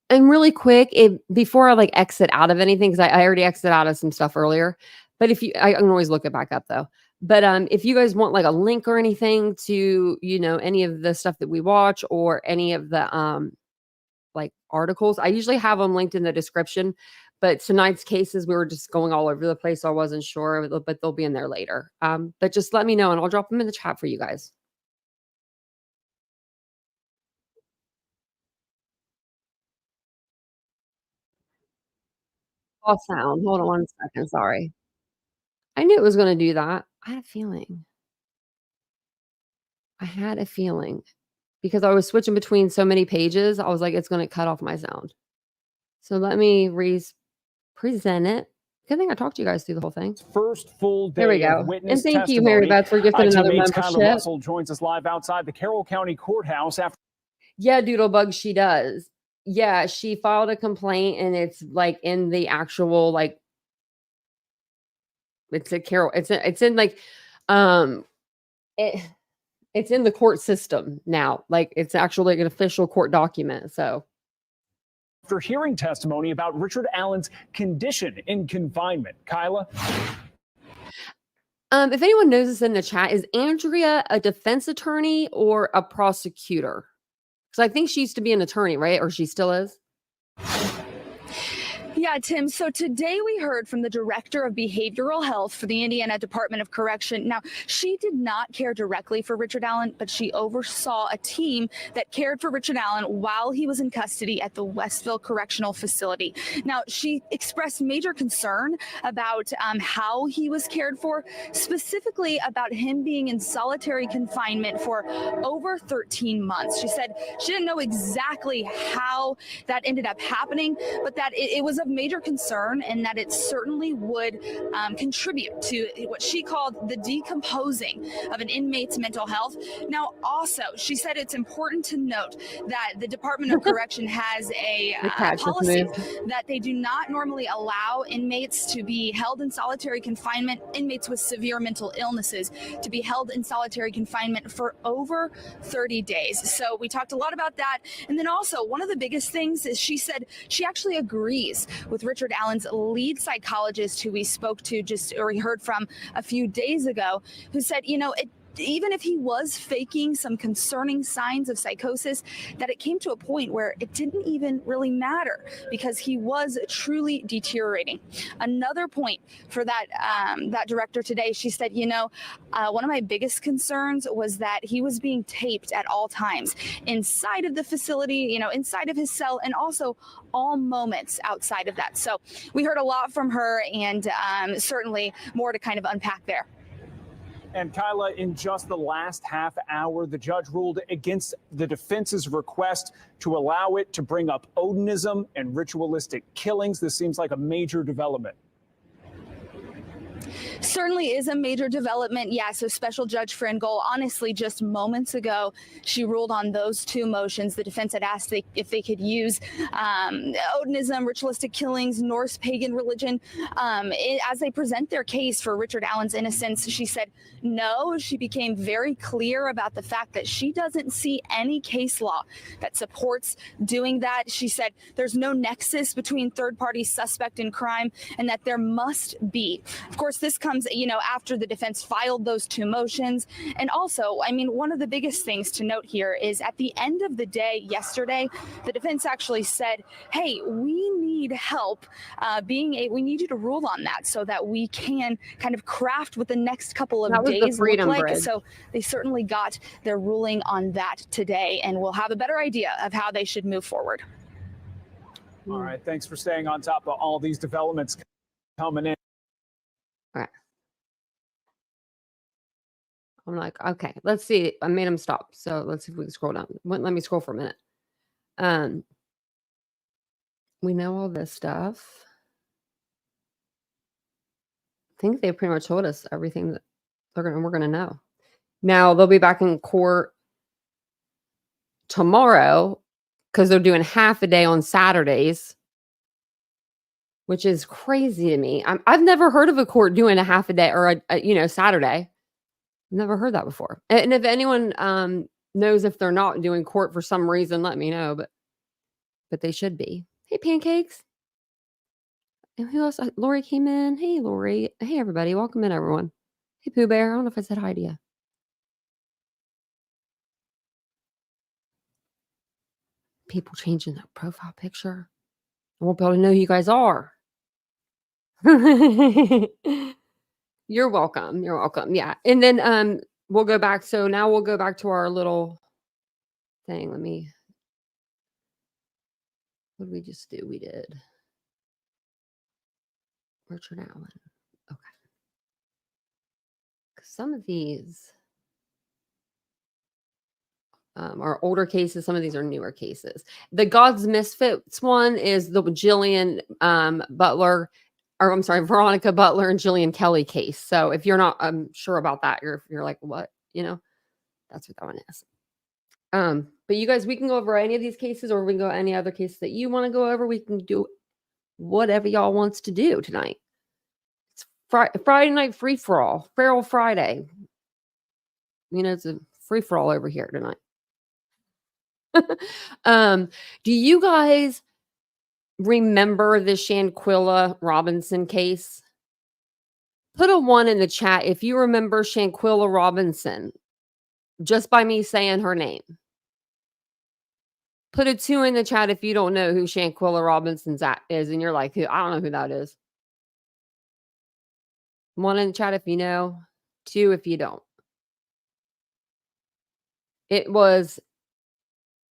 And really quick, before I exit out of anything, because I already exited out of some stuff earlier. But I can always look it back up though. But if you guys want a link or anything to any of the stuff that we watch, or any of the articles, I usually have them linked in the description. But tonight's cases, we were just going all over the place, so I wasn't sure, but they'll be in there later. But just let me know, and I'll drop them in the chat for you guys. All sound. Hold on 1 second. Sorry. I knew it was going to do that. I had a feeling. Because I was switching between so many pages. I was like, it's going to cut off my sound. So let me present it. Good thing I talked to you guys through the whole thing. First full day there we go. Of witness and thank testimony. You, Mary Beth, for gifting another membership. Russell joins us live outside the Carroll County Courthouse after. Yeah, Doodlebug, she does. Yeah, she filed a complaint, and it's in the actual It's a Carol. It's in like, it's in the court system now. Like it's actually like an official court document. So After hearing testimony about Richard Allen's condition in confinement, Kyla. if anyone knows this in the chat, is Andrea a defense attorney or a prosecutor? Because I think she used to be an attorney, right? Or she still is. Yeah, Tim. So today we heard from the director of behavioral health for the Indiana Department of Correction. Now, she did not care directly for Richard Allen, but she oversaw a team that cared for Richard Allen while he was in custody at the Westville Correctional Facility. Now, she expressed major concern about how he was cared for, specifically about him being in solitary confinement for over 13 months. She said she didn't know exactly how that ended up happening, but that it was of major concern and that it certainly would contribute to what she called the decomposing of an inmate's mental health. Now, also, she said it's important to note that the Department of Correction has a policy that they do not normally allow inmates to be held in solitary confinement, inmates with severe mental illnesses, to be held in solitary confinement for over 30 days. So we talked a lot about that. And then also, one of the biggest things is she said she actually agrees with Richard Allen's lead psychologist, who we spoke to we heard from a few days ago, who said, even if he was faking some concerning signs of psychosis, that it came to a point where it didn't even really matter because he was truly deteriorating. Another point for that director today, she said, one of my biggest concerns was that he was being taped at all times inside of the facility, inside of his cell, and also all moments outside of that. So we heard a lot from her, and certainly more to kind of unpack there. And Kyla, in just the last half hour, the judge ruled against the defense's request to allow it to bring up Odinism and ritualistic killings. This seems like a major development. Certainly is a major development. Yeah, so Special Judge Frangol, honestly, just moments ago, she ruled on those two motions. The defense had asked if they could use Odinism, ritualistic killings, Norse pagan religion. As they present their case for Richard Allen's innocence, she said no. She became very clear about the fact that she doesn't see any case law that supports doing that. She said there's no nexus between third-party suspect and crime, and that there must be. Of course, this comes, after the defense filed those two motions. And also, one of the biggest things to note here is at the end of the day yesterday, the defense actually said, hey, we need help we need you to rule on that so that we can kind of craft what the next couple of days look like. Bridge. So they certainly got their ruling on that today, and we'll have a better idea of how they should move forward. All right. Thanks for staying on top of all these developments coming in. All right. I'm like, okay, let's see. I made him stop. So let's see if we can scroll down. Let me scroll for a minute. We know all this stuff. I think they pretty much told us everything that we're gonna know. Now they'll be back in court tomorrow because they're doing half a day on Saturdays, which is crazy to me. I've never heard of a court doing a half a day or a Saturday. Never heard that before. And if anyone knows if they're not doing court for some reason, let me know. But they should be. Hey, Pancakes. And who else? Lori came in. Hey, Lori. Hey, everybody. Welcome in, everyone. Hey, Pooh Bear. I don't know if I said hi to you. People changing their profile picture. I won't be able to know who you guys are. You're welcome. You're welcome. Yeah. And then we'll go back. So now we'll go back to our little thing. What did we just do? We did Richard Allen. Okay. Because some of these are older cases. Some of these are newer cases. The God's Misfits one is the Veronica Butler and Jillian Kelly case. So if you're not sure about that, you're like, what? That's what that one is. But you guys, we can go over any of these cases, or we can go any other case that you want to go over. We can do whatever y'all wants to do tonight. It's Friday night free for all, Feral Friday. You know, it's a free for all over here tonight. Do you guys remember the Shanquilla Robinson case? Put a 1 in the chat if you remember Shanquilla Robinson, just by me saying her name. Put a 2 in the chat if you don't know who Shanquilla Robinson is, and you're like, I don't know who that is. 1 in the chat if you know, 2 if you don't. It was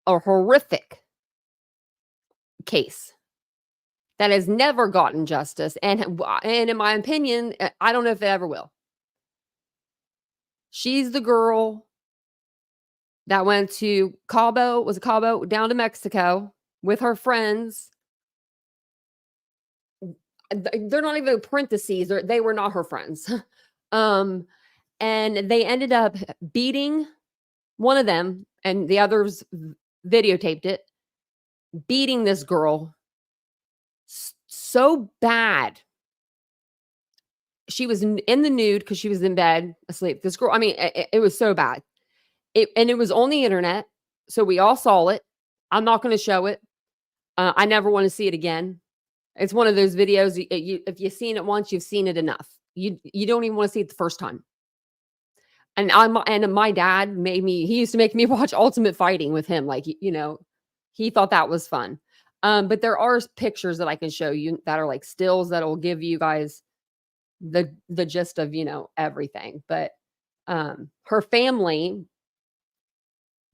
a horrific case that has never gotten justice, and in my opinion, I don't know if it ever will. She's the girl that went to Cabo, down to Mexico with her friends. They're not even parentheses. They were not her friends. And they ended up beating one of them, and the others videotaped it, beating this girl so bad. She was in the nude because she was in bed asleep. This girl, I mean, it was so bad. And it was on the internet, so we all saw it. I'm not going to show it. I never want to see it again. It's one of those videos, if you've seen it once, you've seen it enough. You don't even want to see it the first time. And my dad he used to make me watch Ultimate Fighting with him. Like, you know, he thought that was fun. But there are pictures that I can show you that are like stills that will give you guys the gist of, you know, everything. But her family,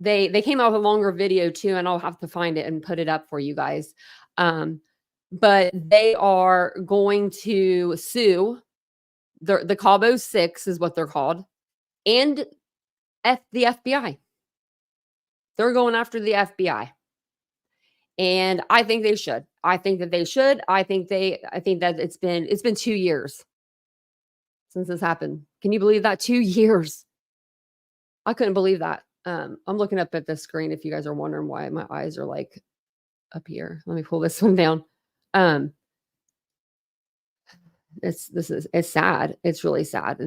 they came out with a longer video too, and I'll have to find it and put it up for you guys. But they are going to sue the Cabo 6 is what they're called, and the FBI. They're going after the FBI. And I think they should. I think that they should. I think that it's been 2 years since this happened. Can you believe that? 2 years. I couldn't believe that. I'm looking up at the screen if you guys are wondering why my eyes are like up here. Let me pull this one down. It's sad. It's really sad.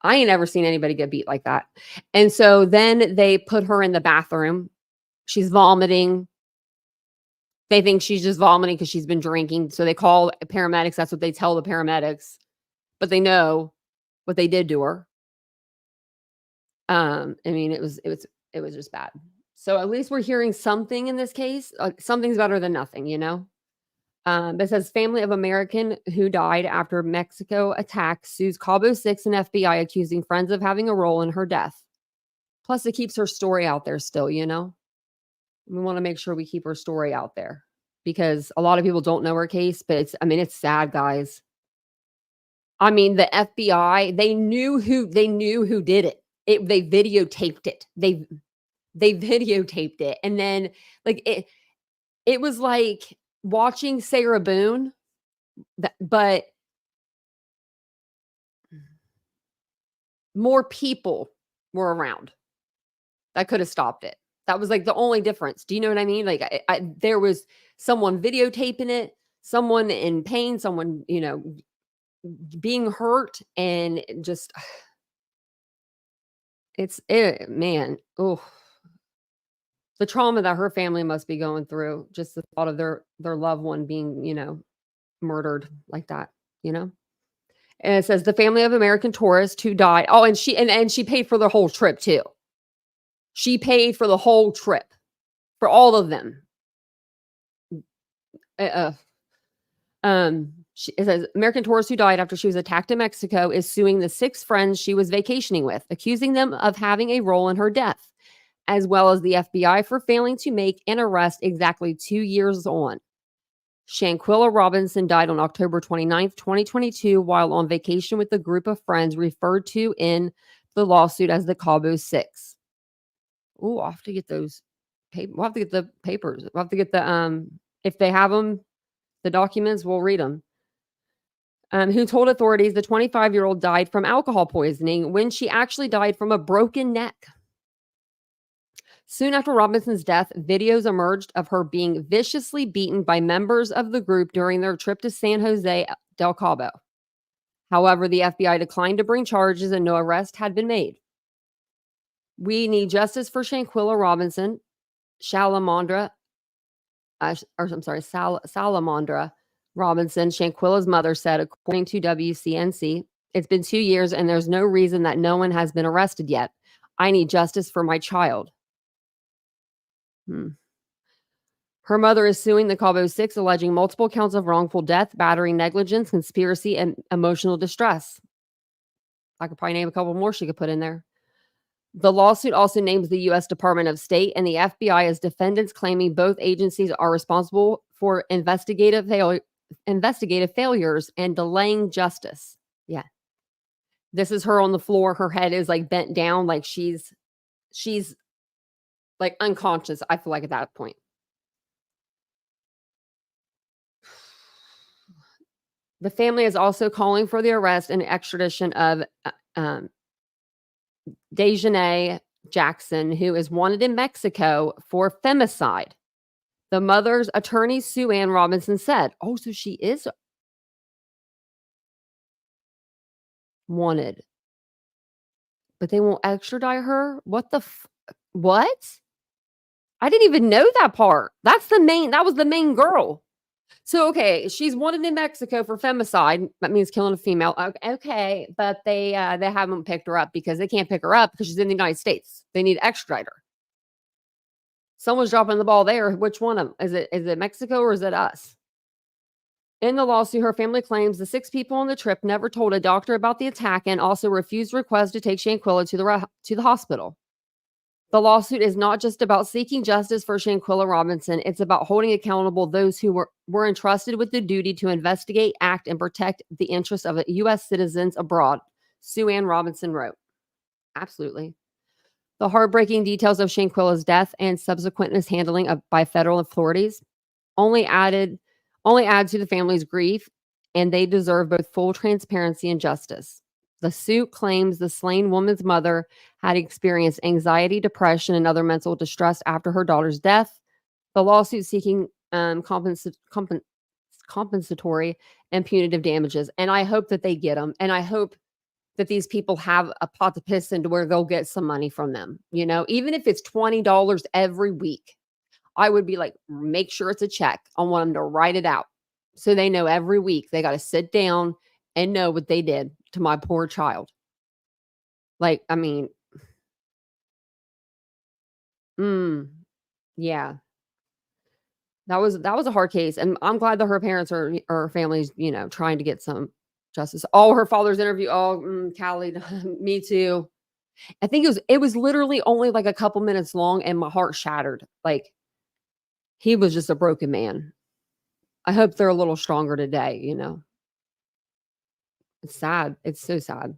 I ain't ever seen anybody get beat like that. And so then they put her in the bathroom. She's vomiting. They think she's just vomiting because she's been drinking. So they call paramedics. That's what they tell the paramedics. But they know what they did to her. I mean, it was just bad. So at least we're hearing something in this case. Something's better than nothing, you know? It says family of American who died after Mexico attack sues Cabo 6 and FBI, accusing friends of having a role in her death. Plus, it keeps her story out there still, you know? We want to make sure we keep her story out there because a lot of people don't know her case, but it's sad, guys. I mean, the FBI, they knew who did it. They videotaped it. They videotaped it. And then like it was like watching Sarah Boone, but more people were around that could have stopped it. That was like the only difference. Do you know what I mean? Like there was someone videotaping it, someone in pain, someone, you know, being hurt, and just man. Oh, the trauma that her family must be going through. Just the thought of their loved one being, you know, murdered like that, you know? And it says the family of American tourist who died. Oh, and she paid for the whole trip too. She paid for the whole trip for all of them. It says American tourist who died after she was attacked in Mexico is suing the 6 friends she was vacationing with, accusing them of having a role in her death, as well as the FBI for failing to make an arrest exactly 2 years on. Shanquilla Robinson died on October 29th, 2022, while on vacation with a group of friends referred to in the lawsuit as the Cabo 6. Oh, I'll have to get those papers. We'll have to get the papers. We'll have to get the, if they have them, the documents, we'll read them. Who told authorities the 25-year-old died from alcohol poisoning when she actually died from a broken neck. Soon after Robinson's death, videos emerged of her being viciously beaten by members of the group during their trip to San Jose del Cabo. However, the FBI declined to bring charges and no arrest had been made. We need justice for Shanquilla Robinson, Salamandra Robinson, Shanquilla's mother said, according to WCNC. It's been 2 years and there's no reason that no one has been arrested yet. I need justice for my child. Her mother is suing the Cabo Six, alleging multiple counts of wrongful death, battery, negligence, conspiracy, and emotional distress. I could probably name a couple more she could put in there. The lawsuit also names the U.S. Department of State and the FBI as defendants, claiming both agencies are responsible for investigative failures and delaying justice. Yeah. This is her on the floor. Her head is like bent down, like she's like unconscious, I feel like, at that point. The family is also calling for the arrest and extradition of Dejanay Jackson, who is wanted in Mexico for femicide. The mother's attorney, Sue Ann Robinson, said, oh, so she is wanted, but they won't extradite her? What the what? I didn't even know that part. That was the main girl. So, okay, she's wanted in Mexico for femicide. That means killing a female. Okay, but they haven't picked her up because they can't pick her up because she's in the United States. They need to extradite her. Someone's dropping the ball there. Which one of them? Is it Mexico or is it us? In the lawsuit, her family claims the 6 people on the trip never told a doctor about the attack and also refused requests to take Shanquilla to the hospital. The lawsuit is not just about seeking justice for Shanquilla Robinson. It's about holding accountable those who were entrusted with the duty to investigate, act, and protect the interests of U.S. citizens abroad, Sue Ann Robinson wrote. Absolutely. The heartbreaking details of Shanquilla's death and subsequent mishandling by federal authorities only add to the family's grief, and they deserve both full transparency and justice. The suit claims the slain woman's mother had experienced anxiety, depression, and other mental distress after her daughter's death. The lawsuit seeking compensatory and punitive damages. And I hope that they get them. And I hope that these people have a pot to piss into where they'll get some money from them. You know, even if it's $20 every week, I would be like, make sure it's a check. I want them to write it out so they know every week they got to sit down and know what they did to my poor child. Like, I mean, yeah, that was a hard case. And I'm glad that her parents or families, you know, trying to get some justice. Oh, her father's interview. Oh, Callie, me too. I think it was literally only like a couple minutes long and my heart shattered. Like, he was just a broken man. I hope they're a little stronger today, you know. It's sad. It's so sad.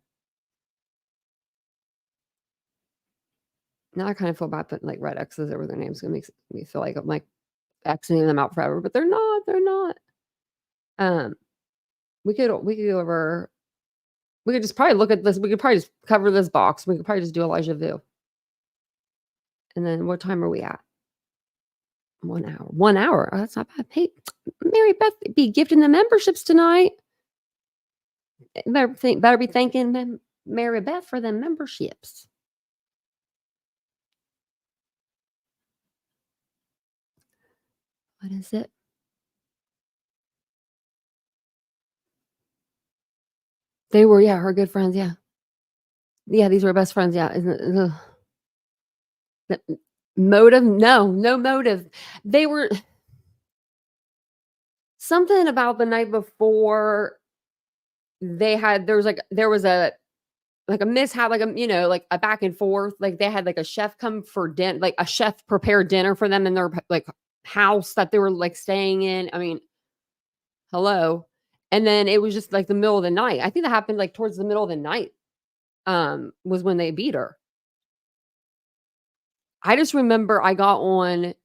Now I kind of feel bad putting like red X's over their names. It makes me feel like I'm like Xing them out forever, but they're not. They're not. We could go over. We could just probably look at this. We could probably just cover this box. We could probably just do Elijah Vu. And then what time are we at? 1 hour. 1 hour. Oh, that's not bad. Hey, Mary Beth be gifting the memberships tonight. Better be thanking Mary Beth for the memberships. What is it? They were, yeah, her good friends, yeah. Yeah, these were best friends, yeah. Isn't it? Motive? No motive. They were something about the night before there was a mishap, like like a back and forth. Like they had like a chef come for dinner, like a chef prepared dinner for them in their like house that they were like staying in. I mean, hello. And then it was just like the middle of the night. I think that happened like towards the middle of the night. Was when they beat her. I just remember I got on.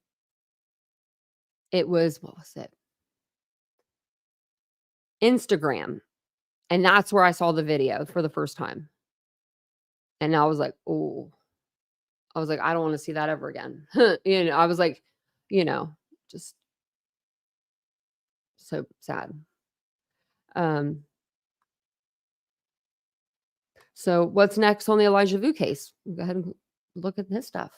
What was it? Instagram. And that's where I saw the video for the first time. And I was like, oh, I was like, I don't want to see that ever again. I was like, just so sad. So what's next on the Elijah Vu case? Go ahead and look at his stuff.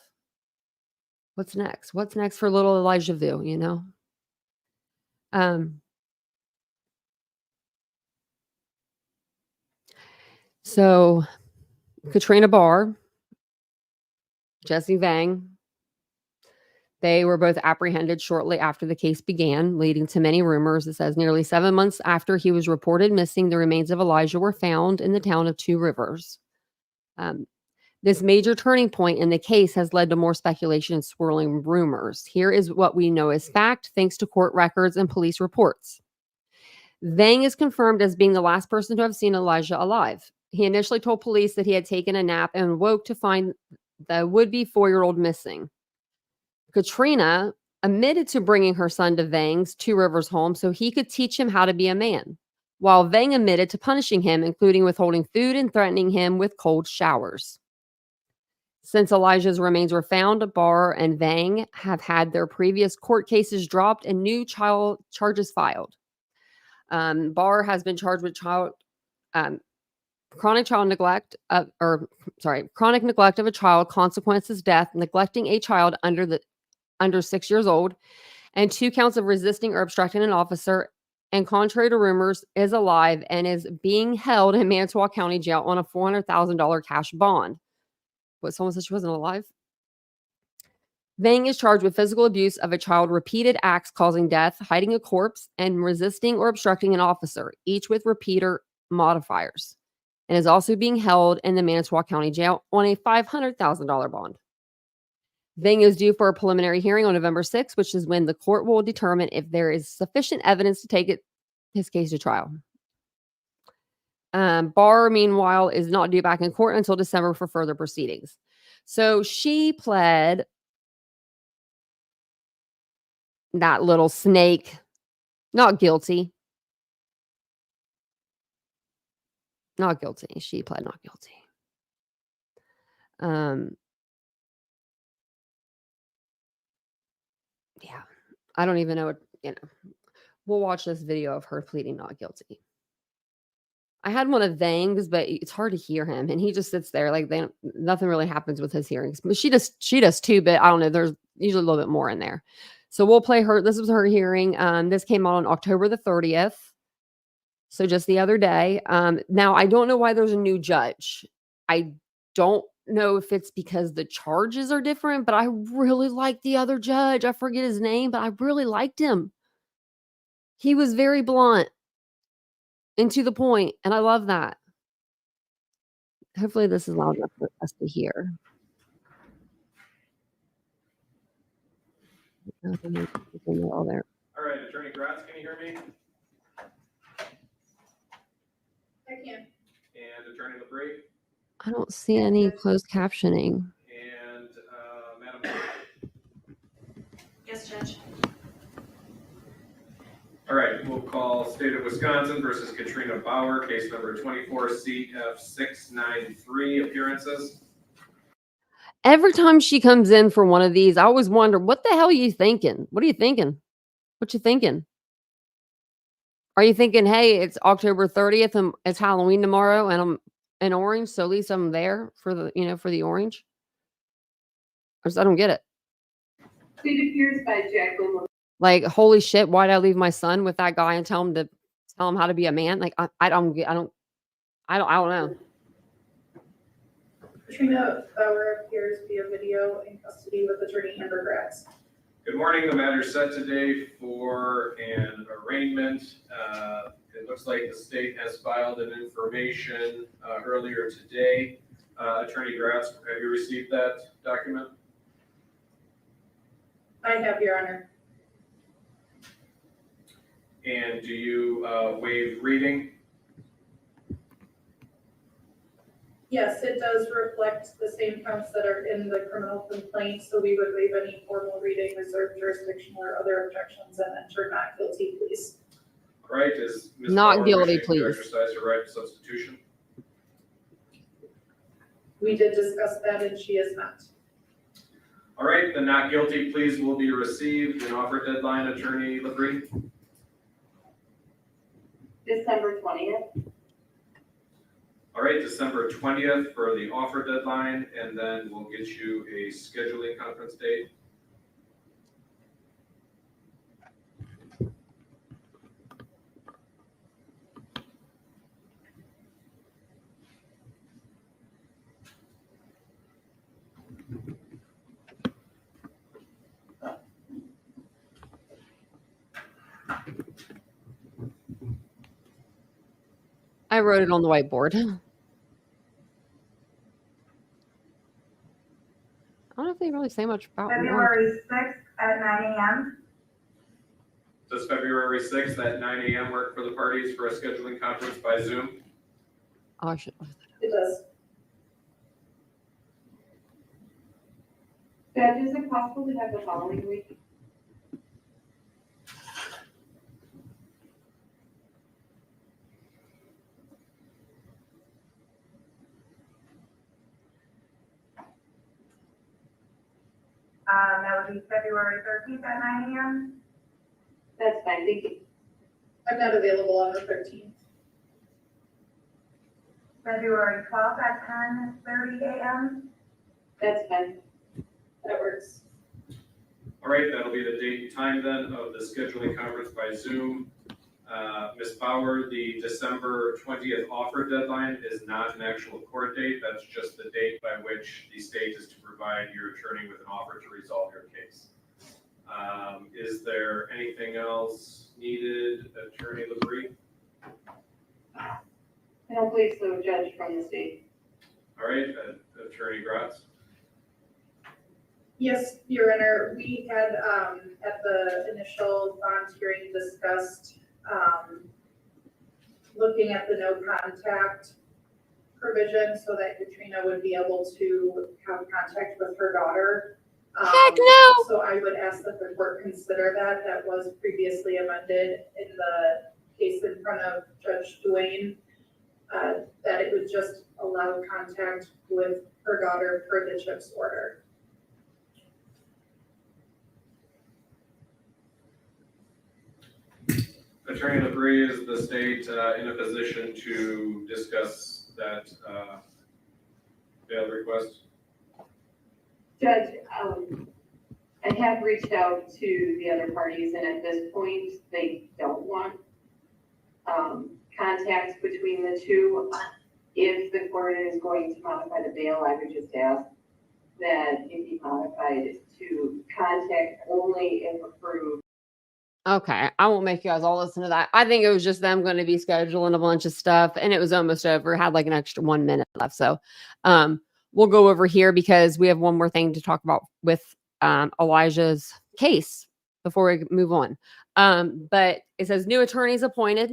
What's next? What's next for little Elijah Vu, So Katrina Barr, Jesse Vang, they were both apprehended shortly after the case began, leading to many rumors. It says nearly 7 months after he was reported missing, the remains of Elijah were found in the town of Two Rivers. This major turning point in the case has led to more speculation and swirling rumors. Here is what we know as fact, thanks to court records and police reports. Vang is confirmed as being the last person to have seen Elijah alive. He initially told police that he had taken a nap and woke to find the would-be 4-year-old missing. Katrina admitted to bringing her son to Vang's Two Rivers home so he could teach him how to be a man, while Vang admitted to punishing him, including withholding food and threatening him with cold showers. Since Elijah's remains were found, Barr and Vang have had their previous court cases dropped and new child charges filed. Barr has been charged with chronic neglect of a child, consequences death, neglecting a child under 6 years old, and 2 counts of resisting or obstructing an officer, and contrary to rumors, is alive and is being held in Manitowoc County Jail on a $400,000 cash bond. But someone said she wasn't alive. Vang is charged with physical abuse of a child, repeated acts causing death, hiding a corpse, and resisting or obstructing an officer, each with repeater modifiers, and is also being held in the Manitowoc County Jail on a $500,000 bond. Vang is due for a preliminary hearing on November 6th, which is when the court will determine if there is sufficient evidence to take his case to trial. Barr, meanwhile, is not due back in court until December for further proceedings. So she pled that little snake not guilty. Not guilty. She pled not guilty. Yeah, I don't even know what, we'll watch this video of her pleading not guilty. I had one of Vang's, but it's hard to hear him, and he just sits there like nothing really happens with his hearings. But she does too, but I don't know. There's usually a little bit more in there. So we'll play her. This was her hearing. This came out on October the 30th. So just the other day. Now I don't know why there's a new judge. I don't know if it's because the charges are different, but I really like the other judge. I forget his name, but I really liked him. He was very blunt and to the point, and I love that. Hopefully this is loud enough for us to hear. All there. All right, Attorney Gratz, can you hear me? I can. And Attorney LaBrie? I don't see any closed captioning. And Madam. Yes, Judge. All right, we'll call State of Wisconsin versus Katrina Bauer, case number 24CF693, appearances. Every time she comes in for one of these, I always wonder, what the hell are you thinking? What are you thinking? What you thinking? Are you thinking, hey, it's October 30th and it's Halloween tomorrow and I'm in orange, so at least I'm there for the orange? I don't get it. It appears by Jack Goldblum. Like, holy shit, why did I leave my son with that guy and tell him how to be a man? Like, I don't know. Katrina Bauer appears via video in custody with attorney Amber Gratz. Good morning. The matter is set today for an arraignment. It looks like the state has filed an information earlier today. Attorney Gratz, have you received that document? I have, Your Honor. And do you waive reading? Yes, it does reflect the same counts that are in the criminal complaint, so we would waive any formal reading, reserve jurisdiction, or other objections, and enter not guilty, please. All right, is Ms. Not Bauer guilty, wishing to please. exercise her right to substitution? We did discuss that, and she is not. All right, the not guilty pleas will be received. An offer deadline, Attorney Labrie. December 20th. All right, December 20th for the offer deadline, and then we'll get you a scheduling conference date. I wrote it on the whiteboard. I don't know if they really say much about February 6th at 9 a.m. Does February 6th at 9 a.m. work for the parties for a scheduling conference by Zoom? Oh, I should. It does. Judge, is it possible to have the following week? That would be February 13th at 9 a.m. That's fine, thank you. I'm not available on the 13th. February 12th at 10:30 a.m. That's fine. That works. All right, that'll be the date and time then of the scheduling conference by Zoom. Ms. Bauer, the December 20th offer deadline is not an actual court date. That's just the date by which the state is to provide your attorney with an offer to resolve your case. Is there anything else needed, Attorney Labrie? I don't believe so, Judge, from the state. All right, Attorney Gratz. Yes, Your Honor, we had, at the initial bond hearing discussed, looking at the no contact provision so that Katrina would be able to have contact with her daughter. Heck no! So I would ask that the court consider that. That was previously amended in the case in front of Judge Duane, that it would just allow contact with her daughter per the CHIPS order. Attorney Labrie, is the state in a position to discuss that bail request? Judge, I have reached out to the other parties, and at this point, they don't want contact between the two. If the court is going to modify the bail, I would just ask that it be modified to contact only if approved. Okay, I won't make you guys all listen to that. I think it was just them going to be scheduling a bunch of stuff, and it was almost over. Had like an extra 1 minute left, so we'll go over here because we have one more thing to talk about with Elijah's case before we move on. But it says new attorneys appointed,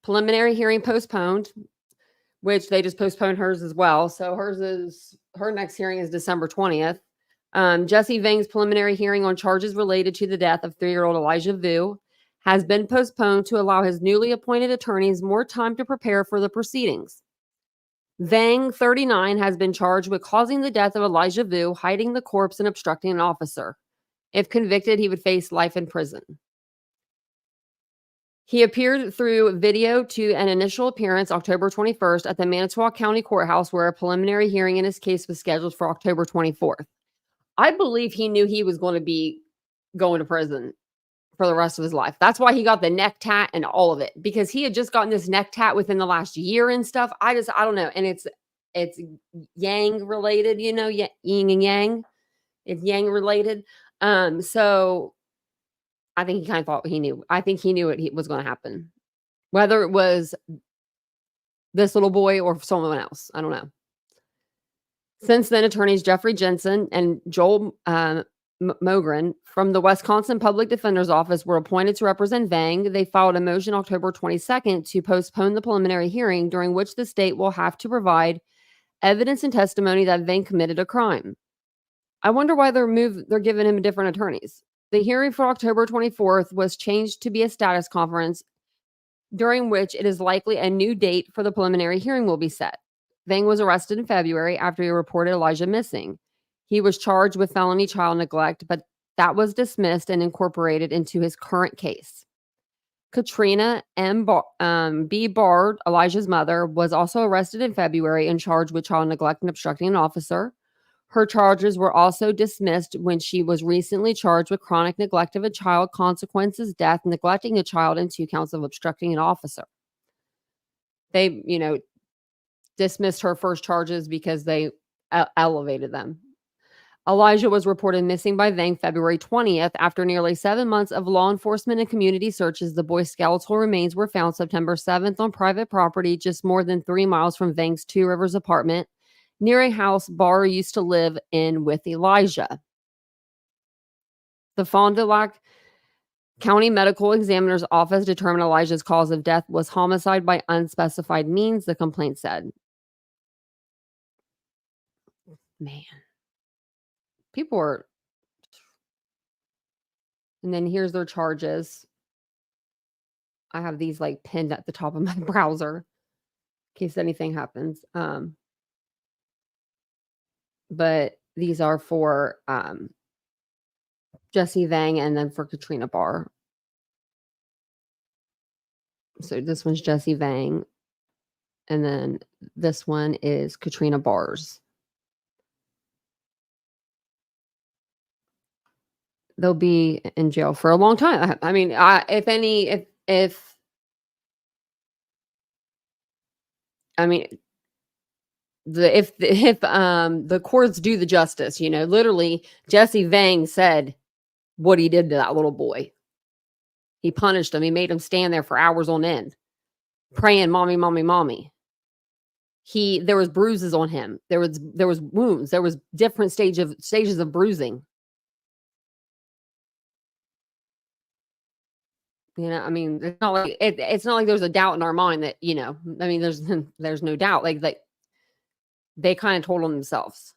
preliminary hearing postponed, which they just postponed hers as well. So her next hearing is December 20th. Jesse Vang's preliminary hearing on charges related to the death of 3-year-old Elijah Vu has been postponed to allow his newly appointed attorneys more time to prepare for the proceedings. Vang, 39, has been charged with causing the death of Elijah Vu, hiding the corpse, and obstructing an officer. If convicted, he would face life in prison. He appeared through video to an initial appearance October 21st at the Manitowoc County Courthouse, where a preliminary hearing in his case was scheduled for October 24th. I believe he knew he was going to be going to prison for the rest of his life. That's why he got the neck tat and all of it, because he had just gotten this neck tat within the last year and stuff. I don't know. And it's yang related, you know, yin and yang. It's yang related. So I think he kind of thought he knew. I think he knew it was going to happen, whether it was this little boy or someone else. I don't know. Since then, attorneys Jeffrey Jensen and Joel Mogren from the Wisconsin Public Defender's Office were appointed to represent Vang. They filed a motion October 22nd to postpone the preliminary hearing, during which the state will have to provide evidence and testimony that Vang committed a crime. I wonder why they're giving him different attorneys. The hearing for October 24th was changed to be a status conference, during which it is likely a new date for the preliminary hearing will be set. Vang was arrested in February after he reported Elijah missing. He was charged with felony child neglect, but that was dismissed and incorporated into his current case. Katrina B. Bard, Elijah's mother, was also arrested in February and charged with child neglect and obstructing an officer. Her charges were also dismissed when she was recently charged with chronic neglect of a child, consequences, death, neglecting a child, and 2 counts of obstructing an officer. They, dismissed her first charges because they elevated them. Elijah was reported missing by Vang February 20th. After nearly 7 months of law enforcement and community searches, the boy's skeletal remains were found September 7th on private property just more than 3 miles from Vang's Two Rivers apartment, near a house Barr used to live in with Elijah. The Fond du Lac County Medical Examiner's Office determined Elijah's cause of death was homicide by unspecified means, the complaint said. Man. People are... And then here's their charges. I have these like pinned at the top of my browser in case anything happens. But these are for Jesse Vang and then for Katrina Barr. So this one's Jesse Vang. And then this one is Katrina Barr's. They'll be in jail for a long time. I mean, if the courts do the justice, literally Jesse Vang said what he did to that little boy. He punished him. He made him stand there for hours on end, praying, "Mommy, mommy, mommy." There was bruises on him. There was wounds. There was different stages of bruising. It's not like it's not like there's a doubt in our mind that, there's no doubt. Like they kind of told on themselves.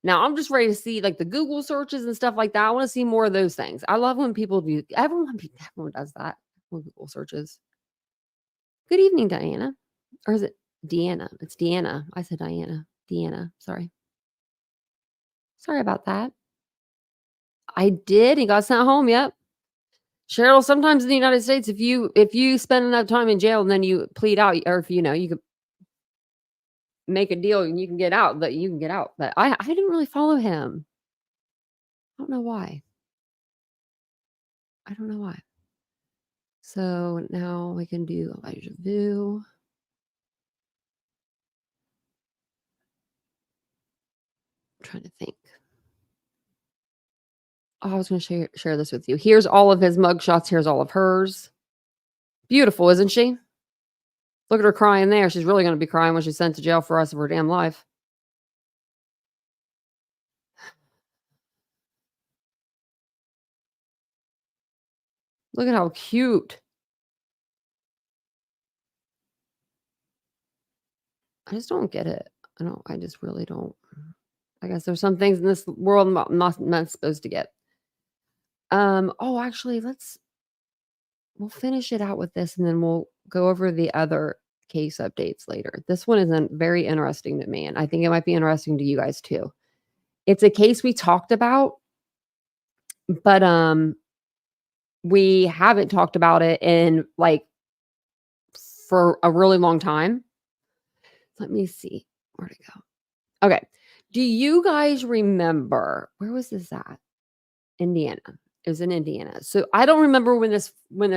Now I'm just ready to see like the Google searches and stuff like that. I want to see more of those things. I love when people do. Everyone does that. Google searches. Good evening, Diana. Or is it Deanna? It's Deanna. I said Diana. Deanna. Sorry about that. I did. He got sent home. Yep. Cheryl, sometimes in the United States, if you spend enough time in jail and then you plead out, or if you could make a deal and you can get out, but you can get out. But I didn't really follow him. I don't know why. So now we can do Elijah Vu. I'm trying to think. Oh, I was going to share this with you. Here's all of his mugshots. Here's all of hers. Beautiful, isn't she? Look at her crying there. She's really going to be crying when she's sent to jail for the rest of her damn life. Look at how cute. I just don't get it. I just really don't. I guess there's some things in this world I'm not supposed to get. Actually, we'll finish it out with this and then we'll go over the other case updates later. This one isn't very interesting to me, and I think it might be interesting to you guys too. It's a case we talked about, but we haven't talked about it in for a really long time. Let me see. Where'd it go? Okay. Do you guys remember, where was this at? Indiana. It was in Indiana. So I don't remember when this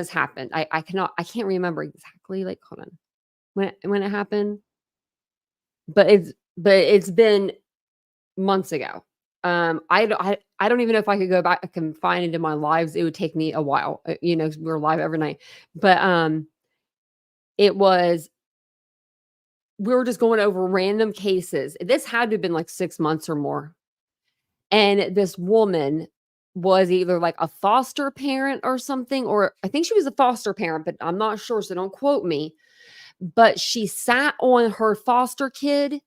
happened. I can't remember exactly. Hold on. When it happened. But it's been months ago. I don't even know if I could go back. I can find it in my lives. It would take me a while. We're live every night. But we were just going over random cases. This had to have been 6 months or more. And this woman was either a foster parent or something, or I think she was a foster parent, but I'm not sure, so don't quote me. But she sat on her foster kid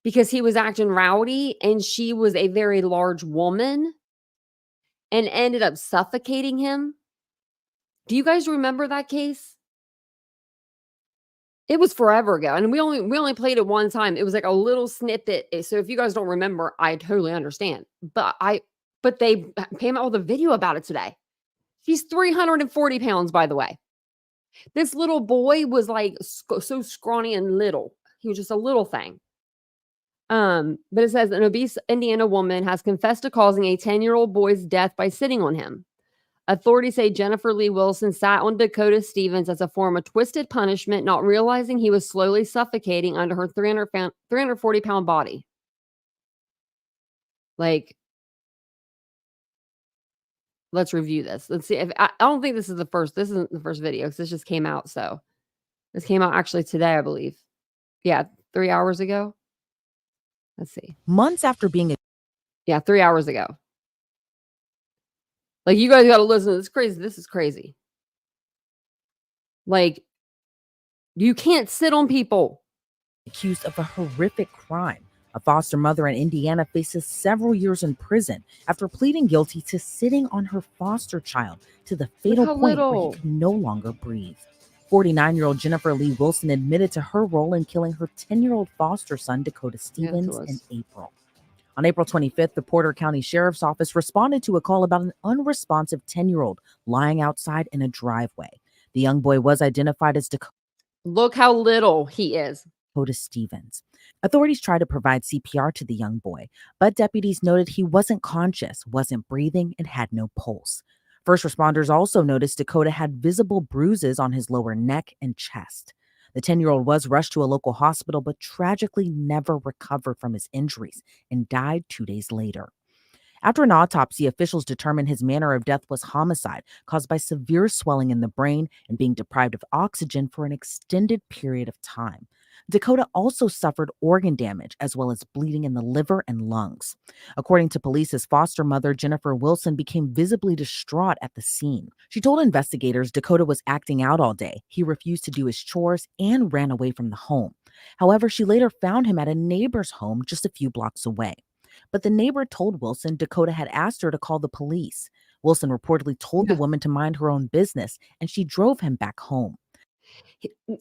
because he was acting rowdy, and she was a very large woman and ended up suffocating him. Do you guys remember that case? It was forever ago, and we only played it one time. It was like a little snippet. So if you guys don't remember, I totally understand. But they came out with a video about it today. She's 340 pounds, by the way. This little boy was like so scrawny and little. He was just a little thing. But it says an obese Indiana woman has confessed to causing a 10-year-old boy's death by sitting on him. Authorities say Jennifer Lee Wilson sat on Dakota Stevens as a form of twisted punishment, not realizing he was slowly suffocating under her 340-pound body. Like, let's review this. Let's see. I don't think this isn't the first video because this just came out. So this came out actually today, I believe. Yeah, 3 hours ago. Let's see. Months after being 3 hours ago. Like, you guys got to listen to this. Crazy. This is crazy. Like, you can't sit on people. Accused of a horrific crime. A foster mother in Indiana faces several years in prison after pleading guilty to sitting on her foster child to the fatal point where he could no longer breathe. 49-year-old Jennifer Lee Wilson admitted to her role in killing her 10-year-old foster son, Dakota Stevens, in April. On April 25th, the Porter County Sheriff's Office responded to a call about an unresponsive 10-year-old lying outside in a driveway. The young boy was identified as Dakota. Look how little he is. Dakota Stevens. Authorities tried to provide CPR to the young boy, but deputies noted he wasn't conscious, wasn't breathing, and had no pulse. First responders also noticed Dakota had visible bruises on his lower neck and chest. The 10-year-old was rushed to a local hospital, but tragically never recovered from his injuries and died 2 days later. After an autopsy, officials determined his manner of death was homicide, caused by severe swelling in the brain and being deprived of oxygen for an extended period of time. Dakota also suffered organ damage as well as bleeding in the liver and lungs. According to police, his foster mother, Jennifer Wilson, became visibly distraught at the scene. She told investigators Dakota was acting out all day. He refused to do his chores and ran away from the home. However, she later found him at a neighbor's home just a few blocks away. But the neighbor told Wilson Dakota had asked her to call the police. Wilson reportedly told the woman to mind her own business, and she drove him back home.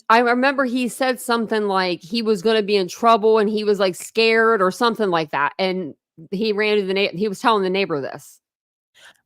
I remember he said something like he was going to be in trouble and he was like scared or something like that. And he ran to he was telling the neighbor this.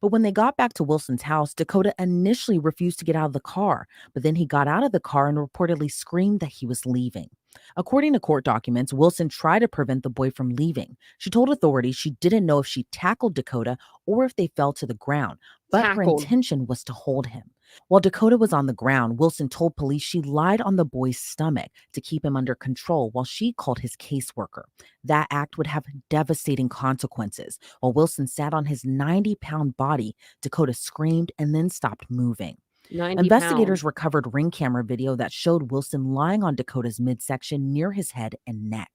But when they got back to Wilson's house, Dakota initially refused to get out of the car, but then he got out of the car and reportedly screamed that he was leaving. According to court documents, Wilson tried to prevent the boy from leaving. She told authorities she didn't know if she tackled Dakota or if they fell to the ground, but her intention was to hold him. While Dakota was on the ground, Wilson told police she lied on the boy's stomach to keep him under control while she called his caseworker. That act would have devastating consequences. While Wilson sat on his 90-pound body, Dakota screamed and then stopped moving. Investigators recovered ring camera video that showed Wilson lying on Dakota's midsection near his head and neck.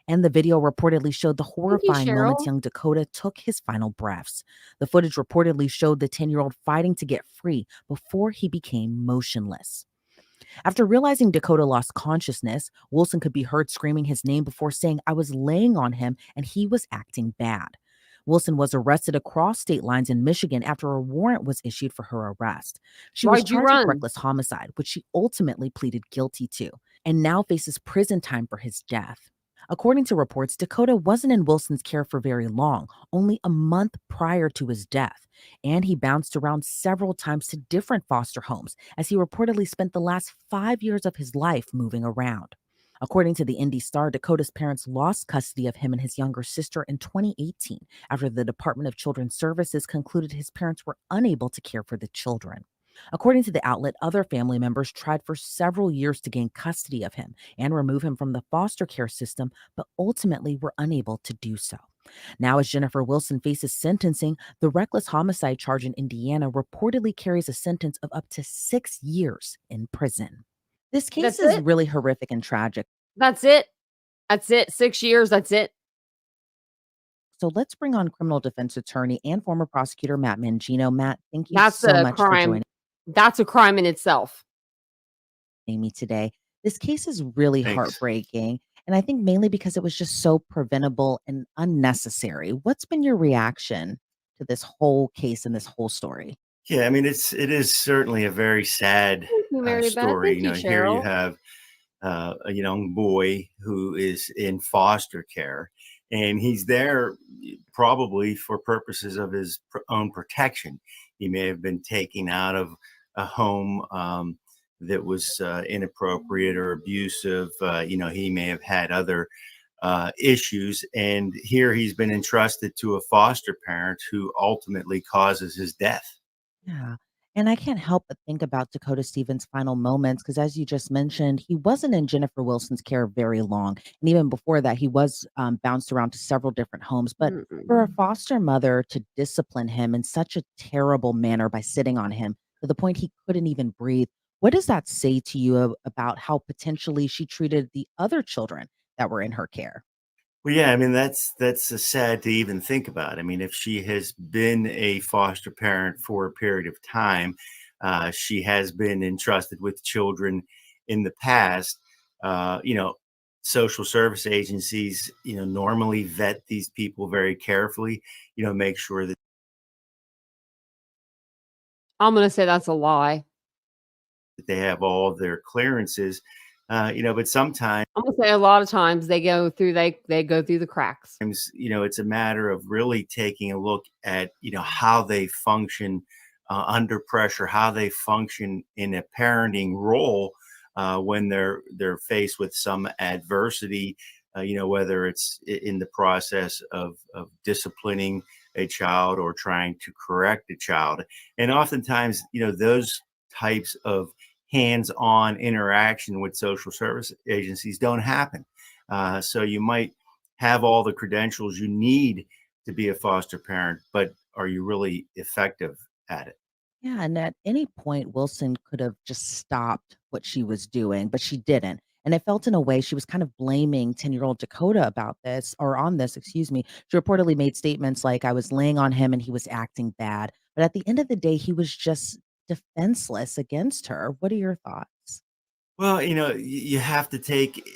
And the video reportedly showed the horrifying moments young Dakota took his final breaths. The footage reportedly showed the 10-year-old fighting to get free before he became motionless. After realizing Dakota lost consciousness, Wilson could be heard screaming his name before saying, "I was laying on him and he was acting bad." Wilson was arrested across state lines in Michigan after a warrant was issued for her arrest. She was charged with reckless homicide, which she ultimately pleaded guilty to, and now faces prison time for his death. According to reports, Dakota wasn't in Wilson's care for very long, only a month prior to his death, and he bounced around several times to different foster homes as he reportedly spent the last 5 years of his life moving around. According to the Indy Star, Dakota's parents lost custody of him and his younger sister in 2018 after the Department of Children's Services concluded his parents were unable to care for the children. According to the outlet, other family members tried for several years to gain custody of him and remove him from the foster care system, but ultimately were unable to do so. Now, as Jennifer Wilson faces sentencing, the reckless homicide charge in Indiana reportedly carries a sentence of up to 6 years in prison. This case is really horrific and tragic. That's it. 6 years. That's it. So let's bring on criminal defense attorney and former prosecutor Matt Mangino. Matt, thank you so much for joining. That's a crime in itself. Me today. This case is really heartbreaking, and I think mainly because it was just so preventable and unnecessary. What's been your reaction to this whole case and this whole story? Yeah, I mean, it is certainly a very sad story. Here you have a young boy who is in foster care, and he's there probably for purposes of his own protection. He may have been taken out of a home that was inappropriate or abusive. He may have had other issues, and here he's been entrusted to a foster parent who ultimately causes his death. Yeah. And I can't help but think about Dakota Stevens' final moments because, as you just mentioned, he wasn't in Jennifer Wilson's care very long. And even before that, he was bounced around to several different homes. But for a Mm-mm. foster mother to discipline him in such a terrible manner by sitting on him to the point he couldn't even breathe, what does that say to you about how potentially she treated the other children that were in her care? Well, yeah, I mean that's sad to even think about. I mean, if she has been a foster parent for a period of time, she has been entrusted with children in the past. Uh, you know, Social service agencies, normally vet these people very carefully. Make sure that I'm gonna say that's a lie. they have all of their clearances. But sometimes I'm gonna say a lot of times they go through the cracks. it's a matter of really taking a look at how they function under pressure, how they function in a parenting role when they're faced with some adversity, whether it's in the process of disciplining a child or trying to correct a child. And oftentimes those types of hands-on interaction with social service agencies don't happen. So you might have all the credentials you need to be a foster parent, but are you really effective at it? Yeah, and at any point, Wilson could have just stopped what she was doing, but she didn't. And it felt in a way she was kind of blaming 10-year-old Dakota about this or on this, excuse me. She reportedly made statements like, I was laying on him and he was acting bad. But at the end of the day, he was just defenseless against her. What are your thoughts? Well, you have to take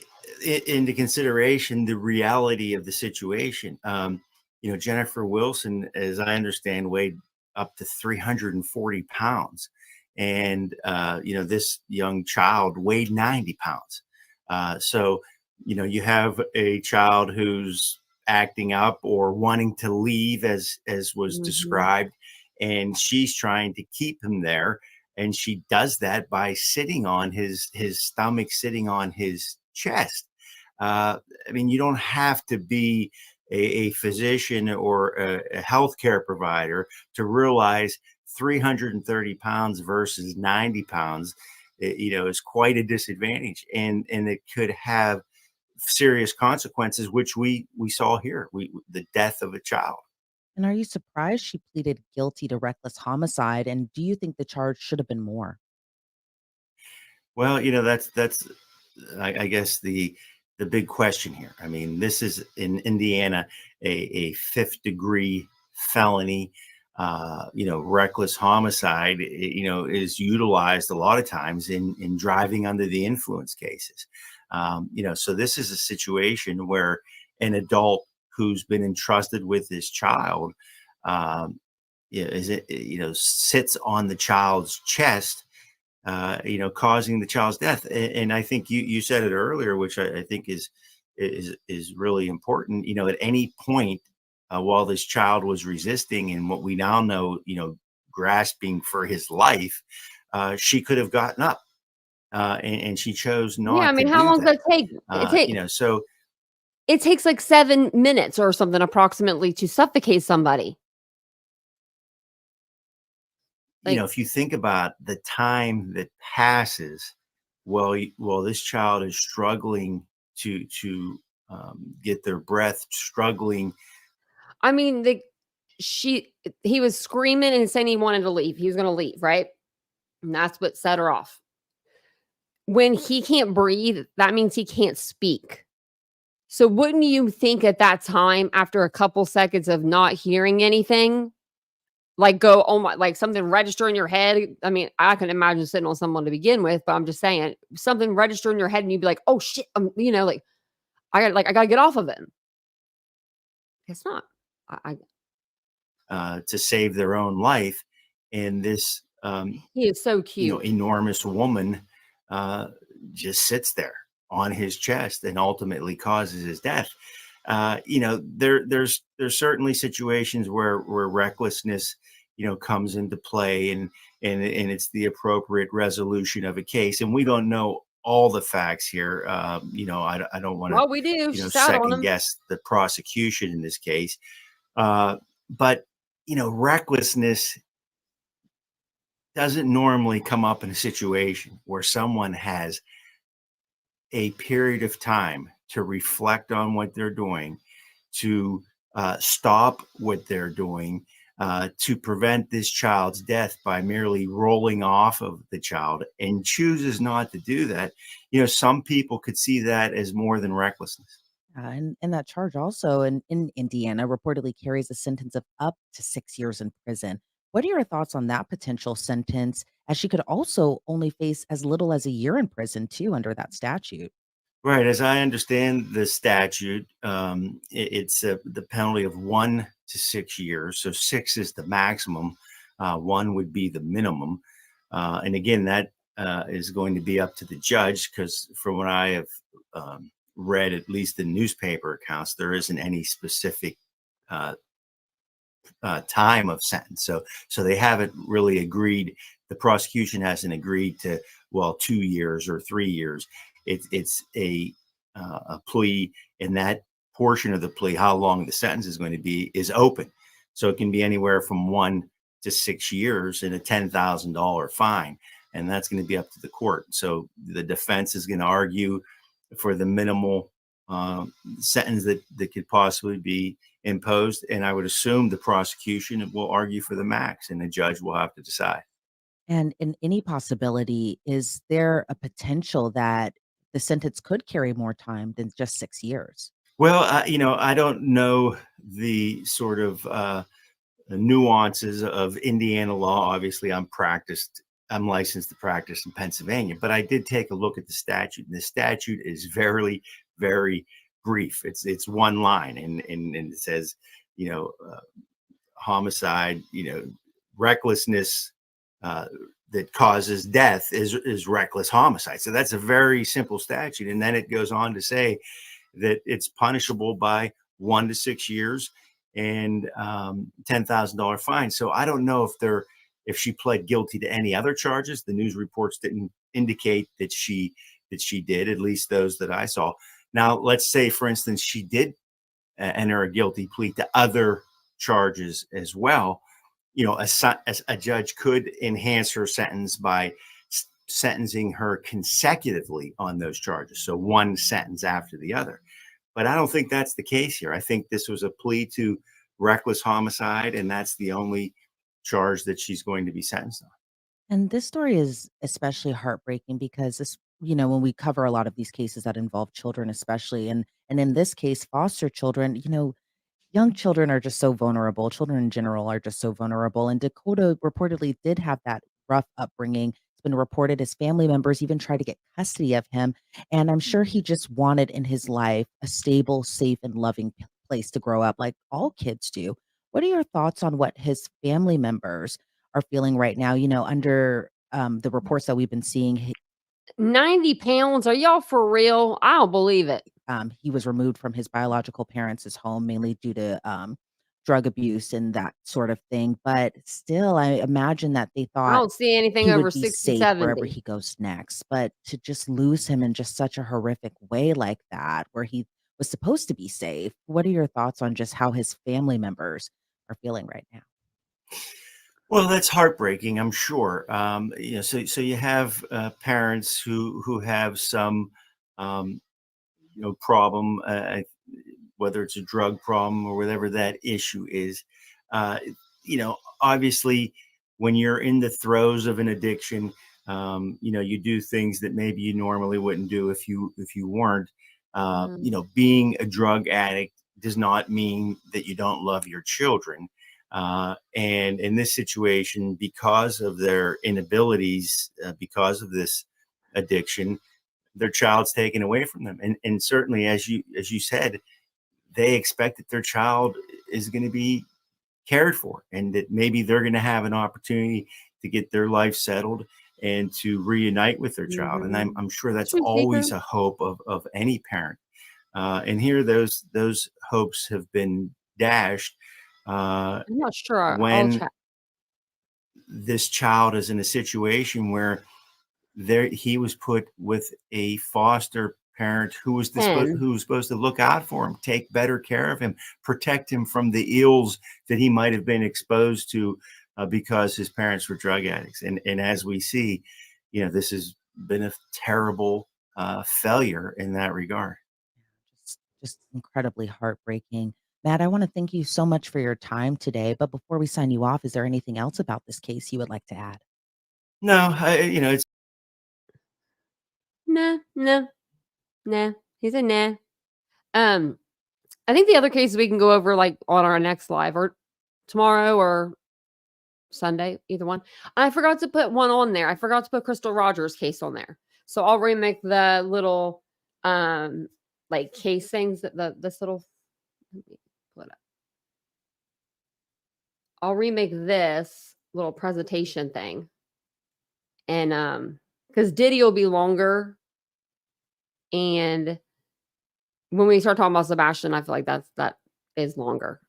into consideration the reality of the situation. Jennifer Wilson, as I understand, weighed up to 340 pounds. And, this young child weighed 90 pounds. So, you have a child who's acting up or wanting to leave, as was Mhm. described, and she's trying to keep him there, and she does that by sitting on his stomach, sitting on his chest. I mean, you don't have to be a physician or a healthcare provider to realize 330 pounds versus 90 pounds, is quite a disadvantage, and it could have serious consequences, which we saw here, the death of a child. And are you surprised she pleaded guilty to reckless homicide? And do you think the charge should have been more? Well, that's I guess the big question here. I mean, this is in Indiana a fifth degree felony. Reckless homicide, is utilized a lot of times in driving under the influence cases. So this is a situation where an adult who's been entrusted with this child, um, sits on the child's chest, causing the child's death. And I think you said it earlier, which I think is really important. At any point while this child was resisting, and what we now know, grasping for his life, she could have gotten up, and she chose Yeah, I not to mean, how do long does that. that take? So It takes like 7 minutes or something approximately to suffocate somebody. Like, if you think about the time that passes while this child is struggling to get their breath, struggling. I mean, he was screaming and saying he wanted to leave. He was gonna leave, right? And that's what set her off. When he can't breathe, that means he can't speak. So wouldn't you think at that time, after a couple seconds of not hearing anything, like go, oh my, like something register in your head? I mean, I can imagine sitting on someone to begin with, but I'm just saying something register in your head and you'd be like, oh shit, like I gotta get off of him. It's not. I To save their own life, and this He is so cute. enormous woman uh, just sits there on his chest and ultimately causes his death. There's certainly situations where recklessness, comes into play, and it's the appropriate resolution of a case. And we don't know all the facts here. I don't want to, Well, we do. Shout on second them. guess the prosecution in this case. But recklessness doesn't normally come up in a situation where someone has a period of time to reflect on what they're doing, to stop what they're doing, to prevent this child's death by merely rolling off of the child, and chooses not to do that. Some people could see that as more than recklessness. And that charge also in Indiana reportedly carries a sentence of up to 6 years in prison. What are your thoughts on that potential sentence, as she could also only face as little as a year in prison, too, under that statute? Right. As I understand the statute, it's the penalty of 1 to 6 years. So 6 is the maximum. 1 would be the minimum. And again, that is going to be up to the judge, because from what I have read, at least in newspaper accounts, there isn't any specific time of sentence. So they haven't really agreed. The prosecution hasn't agreed to, 2 years or 3 years. It's a plea, and that portion of the plea, how long the sentence is going to be, is open. So it can be anywhere from 1 to 6 years and a $10,000 fine. And that's going to be up to the court. So the defense is going to argue for the minimal sentence that could possibly be imposed. And I would assume the prosecution will argue for the max, and the judge will have to decide. And in any possibility, is there a potential that the sentence could carry more time than just 6 years? Well, I don't know the sort of nuances of Indiana law. Obviously, I'm licensed to practice in Pennsylvania, but I did take a look at the statute, and the statute is very, very brief. It's one line, and it says, homicide, recklessness that causes death is reckless homicide. So that's a very simple statute. And then it goes on to say that it's punishable by 1 to 6 years and $10,000 fine. So I don't know if she pled guilty to any other charges. The news reports didn't indicate that she did, at least those that I saw. Now, let's say, for instance, she did enter a guilty plea to other charges as well. A judge could enhance her sentence by sentencing her consecutively on those charges. So one sentence after the other. But I don't think that's the case here. I think this was a plea to reckless homicide, and that's the only charge that she's going to be sentenced on. And this story is especially heartbreaking because when we cover a lot of these cases that involve children, especially, and in this case, foster children, young children are just so vulnerable. Children in general are just so vulnerable. And Dakota reportedly did have that rough upbringing. It's been reported his family members even tried to get custody of him. And I'm sure he just wanted in his life a stable, safe, and loving place to grow up, like all kids do. What are your thoughts on what his family members are feeling right now? Under the reports that we've been seeing, 90 pounds? Are y'all for real? I don't believe it. he was removed from his biological parents' home, mainly due to drug abuse and that sort of thing. But still, I imagine that they I thought don't see anything he over would be 60, safe wherever 70. he goes next. But to just lose him in just such a horrific way like that, where he was supposed to be safe, what are your thoughts on just how his family members are feeling right now? Well, that's heartbreaking, I'm sure. So you have parents who have some problem, whether it's a drug problem or whatever that issue is. Obviously, when you're in the throes of an addiction, you do things that maybe you normally wouldn't do if you weren't. Being a drug addict does not mean that you don't love your children. And in this situation, because of their inabilities, because of this addiction, their child's taken away from them. And certainly, as you said, they expect that their child is going to be cared for, and that maybe they're going to have an opportunity to get their life settled. and to reunite with their child. And I'm sure that's always a hope of any parent. And here those hopes have been dashed I'm not sure. I'll when check. this child is in a situation where he was put with a foster parent who was supposed to look out for him, take better care of him, protect him from the ills that he might have been exposed to because his parents were drug addicts. And as we see, this has been a terrible failure in that regard. Just incredibly heartbreaking. Matt, I want to thank you so much for your time today. But before we sign you off, is there anything else about this case you would like to add? No, it's Nah. He said nah. I think the other cases we can go over like on our next live or tomorrow or Sunday, either one. I forgot to put one on there. I forgot to put Crystal Rogers' case on there. So I'll remake the little like case things that this little, let me pull it up. I'll remake this little presentation thing. And because Diddy will be longer. And when we start talking about Sebastian, I feel like that is longer.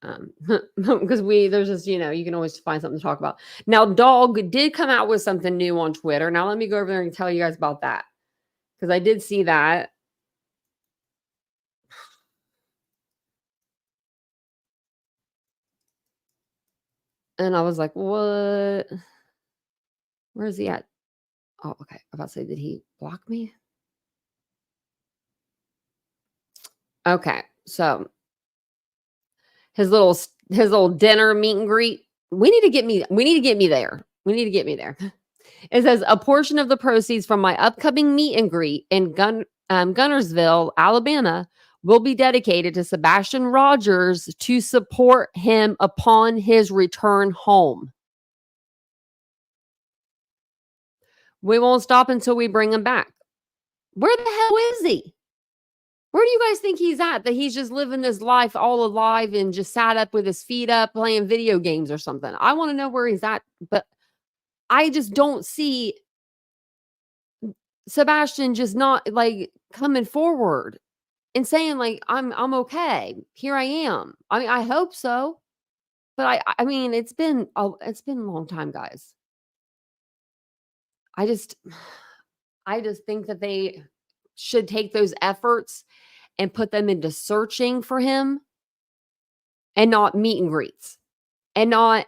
Because there's just, you can always find something to talk about. Now, Dog did come out with something new on Twitter. Now, let me go over there and tell you guys about that. Because I did see that. And I was like, what? Where is he at? Oh, okay. I'm about to say, did he block me? Okay. So his little dinner meet and greet. We need to get me there. It says a portion of the proceeds from my upcoming meet and greet in Gunnersville, Alabama, will be dedicated to Sebastian Rogers to support him upon his return home. We won't stop until we bring him back. Where the hell is he? Where do you guys think he's at? That he's just living this life all alive and just sat up with his feet up playing video games or something. I want to know where he's at, but I just don't see Sebastian just not like coming forward and saying like, I'm okay. Here I am. I mean, I hope so. But I mean, it's been a long time, guys. I just think that they should take those efforts and put them into searching for him and not meet and greets and not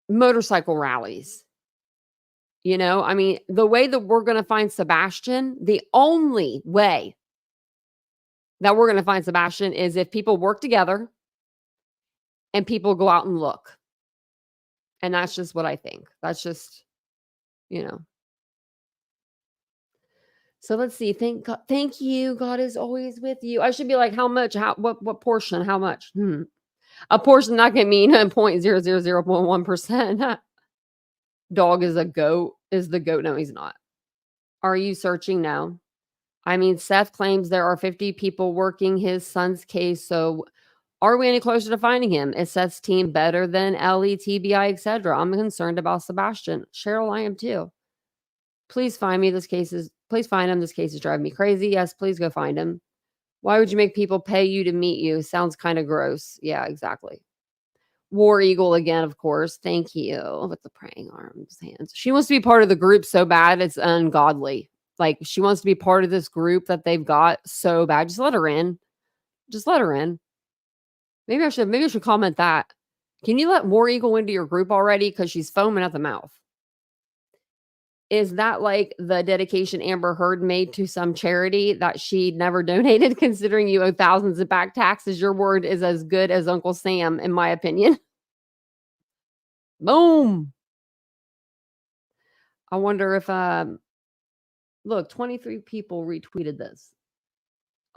motorcycle rallies. I mean, the way that we're going to find Sebastian, the only way that we're going to find Sebastian is if people work together and people go out and look. And that's just what I think. That's just, So let's see. Thank you. God is always with you. I should be like, how much? What portion? How much? A portion not going to mean 0.0001%. Dog is the goat. No, he's not. Are you searching? No. I mean, Seth claims there are 50 people working his son's case. So are we any closer to finding him? Is Seth's team better than Ellie, TBI, etc.? I'm concerned about Sebastian. Cheryl, I am too. Please find me. Please find him. This case is driving me crazy. Yes, please go find him. Why would you make people pay you to meet you? Sounds kind of gross. Yeah, exactly. War Eagle again, of course. Thank you. With the praying arms, hands. She wants to be part of the group so bad, it's ungodly. Like, she wants to be part of this group that they've got so bad. Just let her in. Maybe I should comment that. Can you let War Eagle into your group already? Because she's foaming at the mouth. Is that like the dedication Amber Heard made to some charity that she never donated, considering you owe thousands of back taxes? Your word is as good as Uncle Sam, in my opinion. Boom. I wonder if, look, 23 people retweeted this.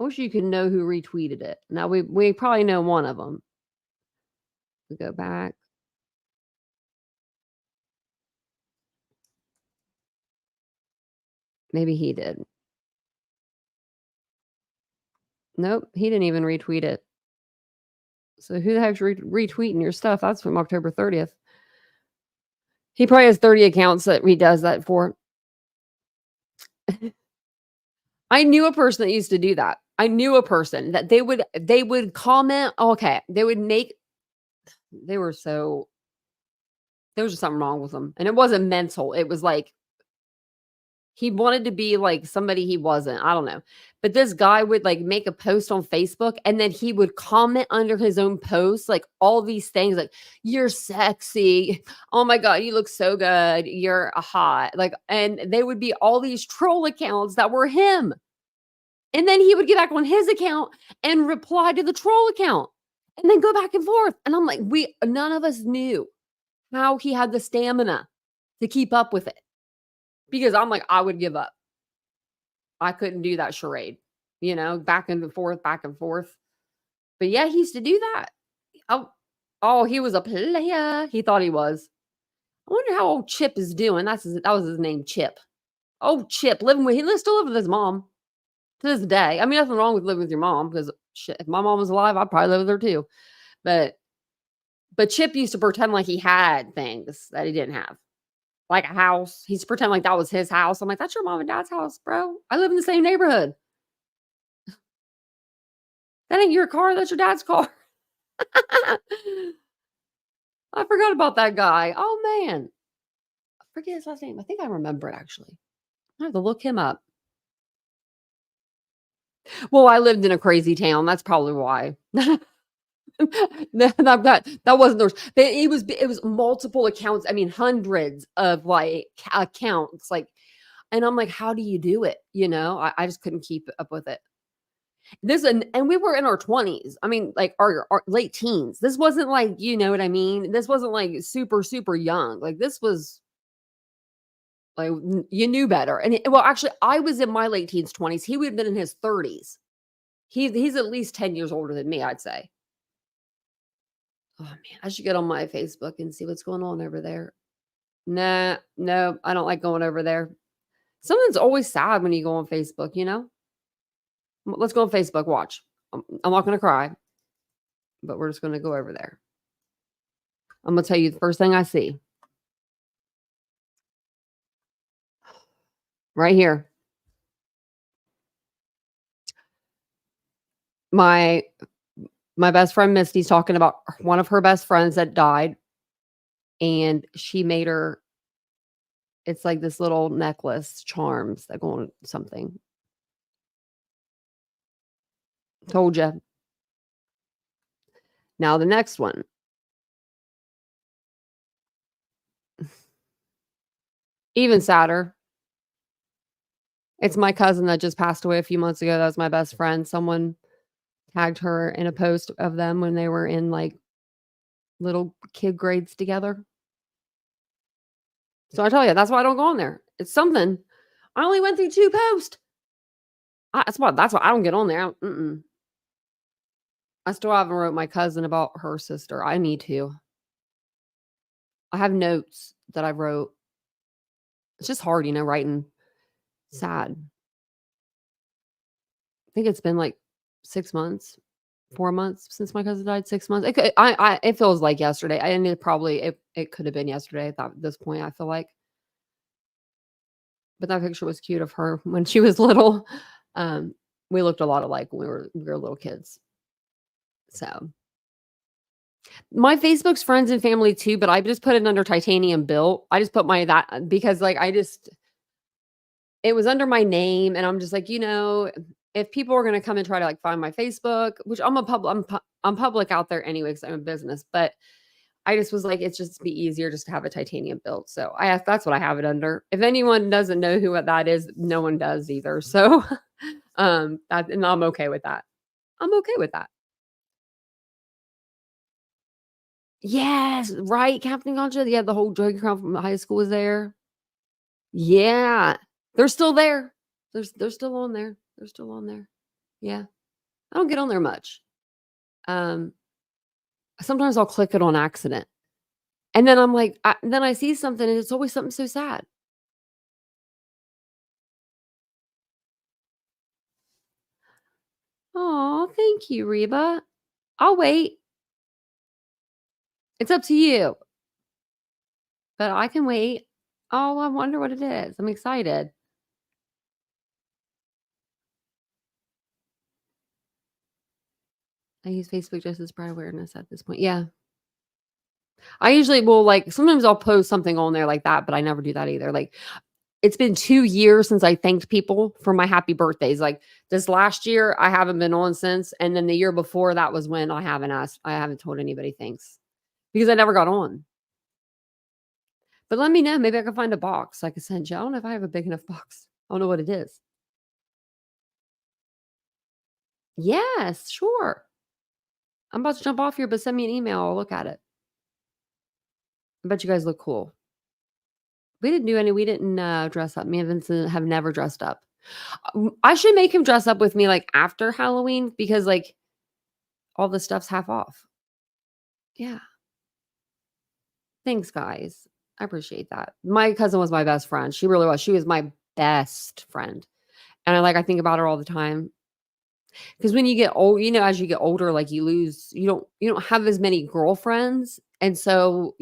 I wish you could know who retweeted it. Now, we probably know one of them. We go back. Maybe he did. Nope, he didn't even retweet it. So who the heck's retweeting your stuff? That's from October 30th. He probably has 30 accounts that he does that for. I knew a person that used to do that. I knew a person that they would comment. Okay, they would make. They were so. There was just something wrong with them, and it wasn't mental. It was like he wanted to be like somebody he wasn't. I don't know. But this guy would like make a post on Facebook and then he would comment under his own post, like all these things like, you're sexy. Oh my God, you look so good. You're a hot. Like, and they would be all these troll accounts that were him. And then he would get back on his account and reply to the troll account and then go back and forth. And I'm like, none of us knew how he had the stamina to keep up with it. Because I'm like, I would give up. I couldn't do that charade, back and forth, back and forth. But yeah, he used to do that. Oh, he was a player. He thought he was. I wonder how old Chip is doing. That was his name, Chip. Oh, Chip, he still lives with his mom to this day. I mean, nothing wrong with living with your mom because shit, if my mom was alive, I'd probably live with her too. But Chip used to pretend like he had things that he didn't have. Like a house. He's pretending like that was his house. I'm like, that's your mom and dad's house, bro. I live in the same neighborhood. That ain't your car. That's your dad's car. I forgot about that guy. Oh, man. I forget his last name. I think I remember it, actually. I have to look him up. Well, I lived in a crazy town. That's probably why. That wasn't theirs. It was multiple accounts. I mean, hundreds of like accounts. Like, and I'm like, how do you do it? I just couldn't keep up with it. And we were in our 20s. I mean, like our late teens. This wasn't like, you know what I mean? This wasn't like super, super young. Like this was like, you knew better. And well, actually, I was in my late teens, 20s. He would have been in his 30s. He's at least 10 years older than me, I'd say. Oh man, I should get on my Facebook and see what's going on over there. Nah, no, I don't like going over there. Something's always sad when you go on Facebook, Let's go on Facebook, watch. I'm not going to cry, but we're just going to go over there. I'm going to tell you the first thing I see. Right here. My best friend Misty's talking about one of her best friends that died. And she made her, it's like this little necklace, charms that go on something. Told you. Now the next one. Even sadder. It's my cousin that just passed away a few months ago. That was my best friend. Someone tagged her in a post of them when they were in like little kid grades together. So I tell you, that's why I don't go on there. It's something. I only went through 2 posts. That's why I don't get on there. I still haven't wrote my cousin about her sister. I need to. I have notes that I wrote. It's just hard, writing. Sad. I think it's been like 6 months, 4 months since my cousin died. 6 months. It feels like yesterday. And it could have been yesterday at this point, I feel like. But that picture was cute of her when she was little. We looked a lot alike when we were little kids. So my Facebook's friends and family too, but I just put it under TitaniumBuilt. I just put that because like it was under my name, and I'm just like, if people are going to come and try to like find my Facebook, which I'm public out there anyway because I'm a business, but I just was like, it's just be easier just to have a TitaniumBuilt. So that's what I have it under. If anyone doesn't know who that is, no one does either. So and I'm okay with that. I'm okay with that. Yes, right. Captain Concha. Yeah, the whole drug crowd from high school was there. Yeah. They're still there. They're still on there. They're still on there. Yeah. I don't get on there much. Sometimes I'll click it on accident. And then I'm like, then I see something and it's always something so sad. Oh, thank you, Reba. I'll wait. It's up to you. but I can wait. Oh, I wonder what it is. I'm excited. I use Facebook just as spread awareness at this point. Yeah. I usually will, like, sometimes I'll post something on there like that, but I never do that either. Like, it's been 2 years since I thanked people for my happy birthdays. Like, this last year, I haven't been on since, and then the year before, that was when I haven't told anybody thanks because I never got on. But let me know. Maybe I can find a box I can send you. I don't know if I have a big enough box. I don't know what it is. Yes, sure. I'm about to jump off here, but send me an email. I'll look at it. I bet you guys look cool. We didn't dress up. Me and Vincent have never dressed up. I should make him dress up with me, like, after Halloween because, like, all the stuff's half off. Yeah. Thanks, guys. I appreciate that. My cousin was my best friend. She really was. She was my best friend. And I think about her all the time. Because when you get old, as you get older, like, you don't have as many girlfriends. And so,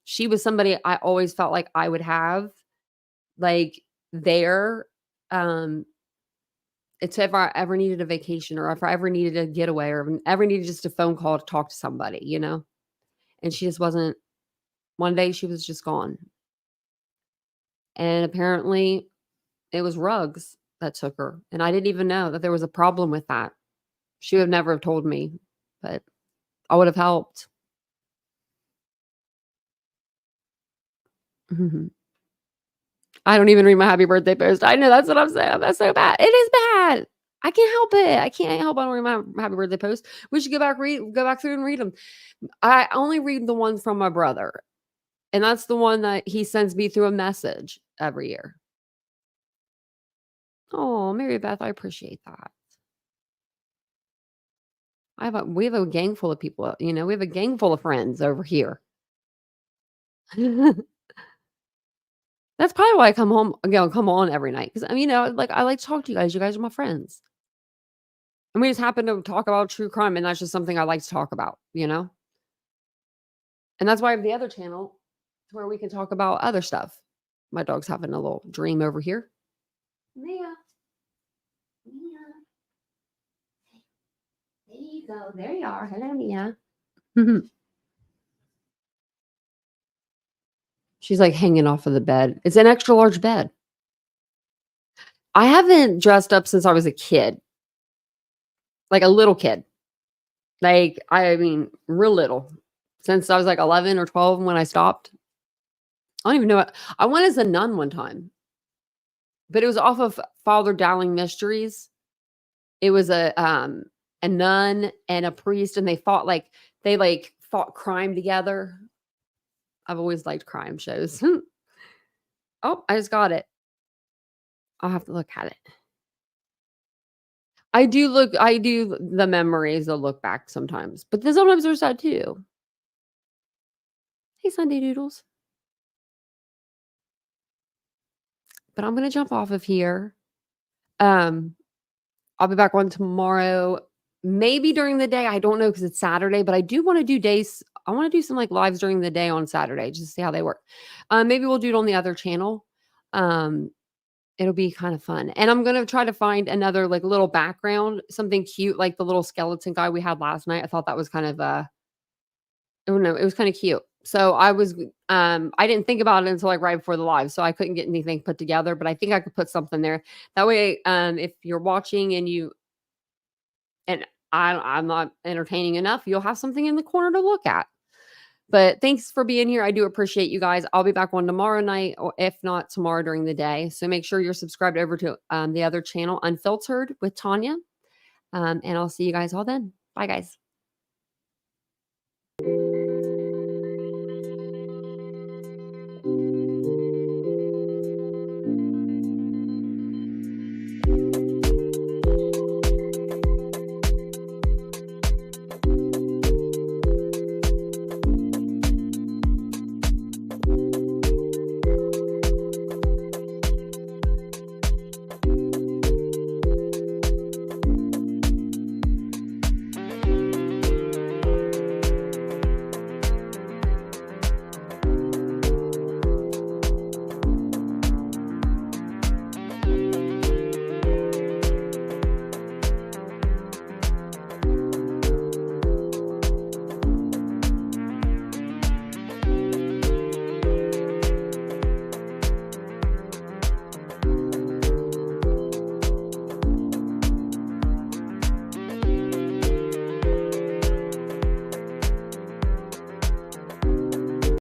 she was somebody I always felt like I would have, like, there. It's if I ever needed a vacation or if I ever needed a getaway or ever needed just a phone call to talk to somebody, and she just wasn't. One day she was just gone. And apparently it was rugs that took her. And I didn't even know that there was a problem with that. She would never have told me, but I would have helped. I don't even read my happy birthday post. I know that's what I'm saying. That's so bad. It is bad. I can't help it. I don't read my happy birthday post. We should go back through and read them. I only read the one from my brother. And that's the one that he sends me through a message every year. Oh, Mary Beth, I appreciate that. We have a gang full of people, we have a gang full of friends over here. That's probably why I come on every night. Because, I like to talk to you guys. You guys are my friends. And we just happen to talk about true crime. And that's just something I like to talk about, And that's why I have the other channel where we can talk about other stuff. My dog's having a little dream over here. Mia. There you go. There you are. Hello, Mia. She's like hanging off of the bed. It's an extra large bed. I haven't dressed up since I was a kid. Like a little kid. Like, real little. Since I was like 11 or 12 when I stopped. I don't even know what. I went as a nun one time. But it was off of Father Dowling Mysteries. It was a nun and a priest, and they fought crime together. I've always liked crime shows. Oh, I just got it. I'll have to look at it. I do the memories. I'll look back sometimes, but then sometimes they're sad too. Hey, Sunday Doodles. But I'm going to jump off of here. I'll be back on tomorrow, maybe during the day. I don't know because it's Saturday, but I do want to do days. I want to do some lives during the day on Saturday just to see how they work. Maybe we'll do it on the other channel. It'll be kind of fun. And I'm going to try to find another little background, something cute, like the little skeleton guy we had last night. I thought that was kind of it was kind of cute. So I didn't think about it until right before the live. So I couldn't get anything put together, but I think I could put something there. That way, if you're watching and I'm not entertaining enough, you'll have something in the corner to look at. But thanks for being here. I do appreciate you guys. I'll be back on tomorrow night, or if not tomorrow during the day. So make sure you're subscribed over to the other channel, Unfiltered with Tanya. And I'll see you guys all then. Bye, guys.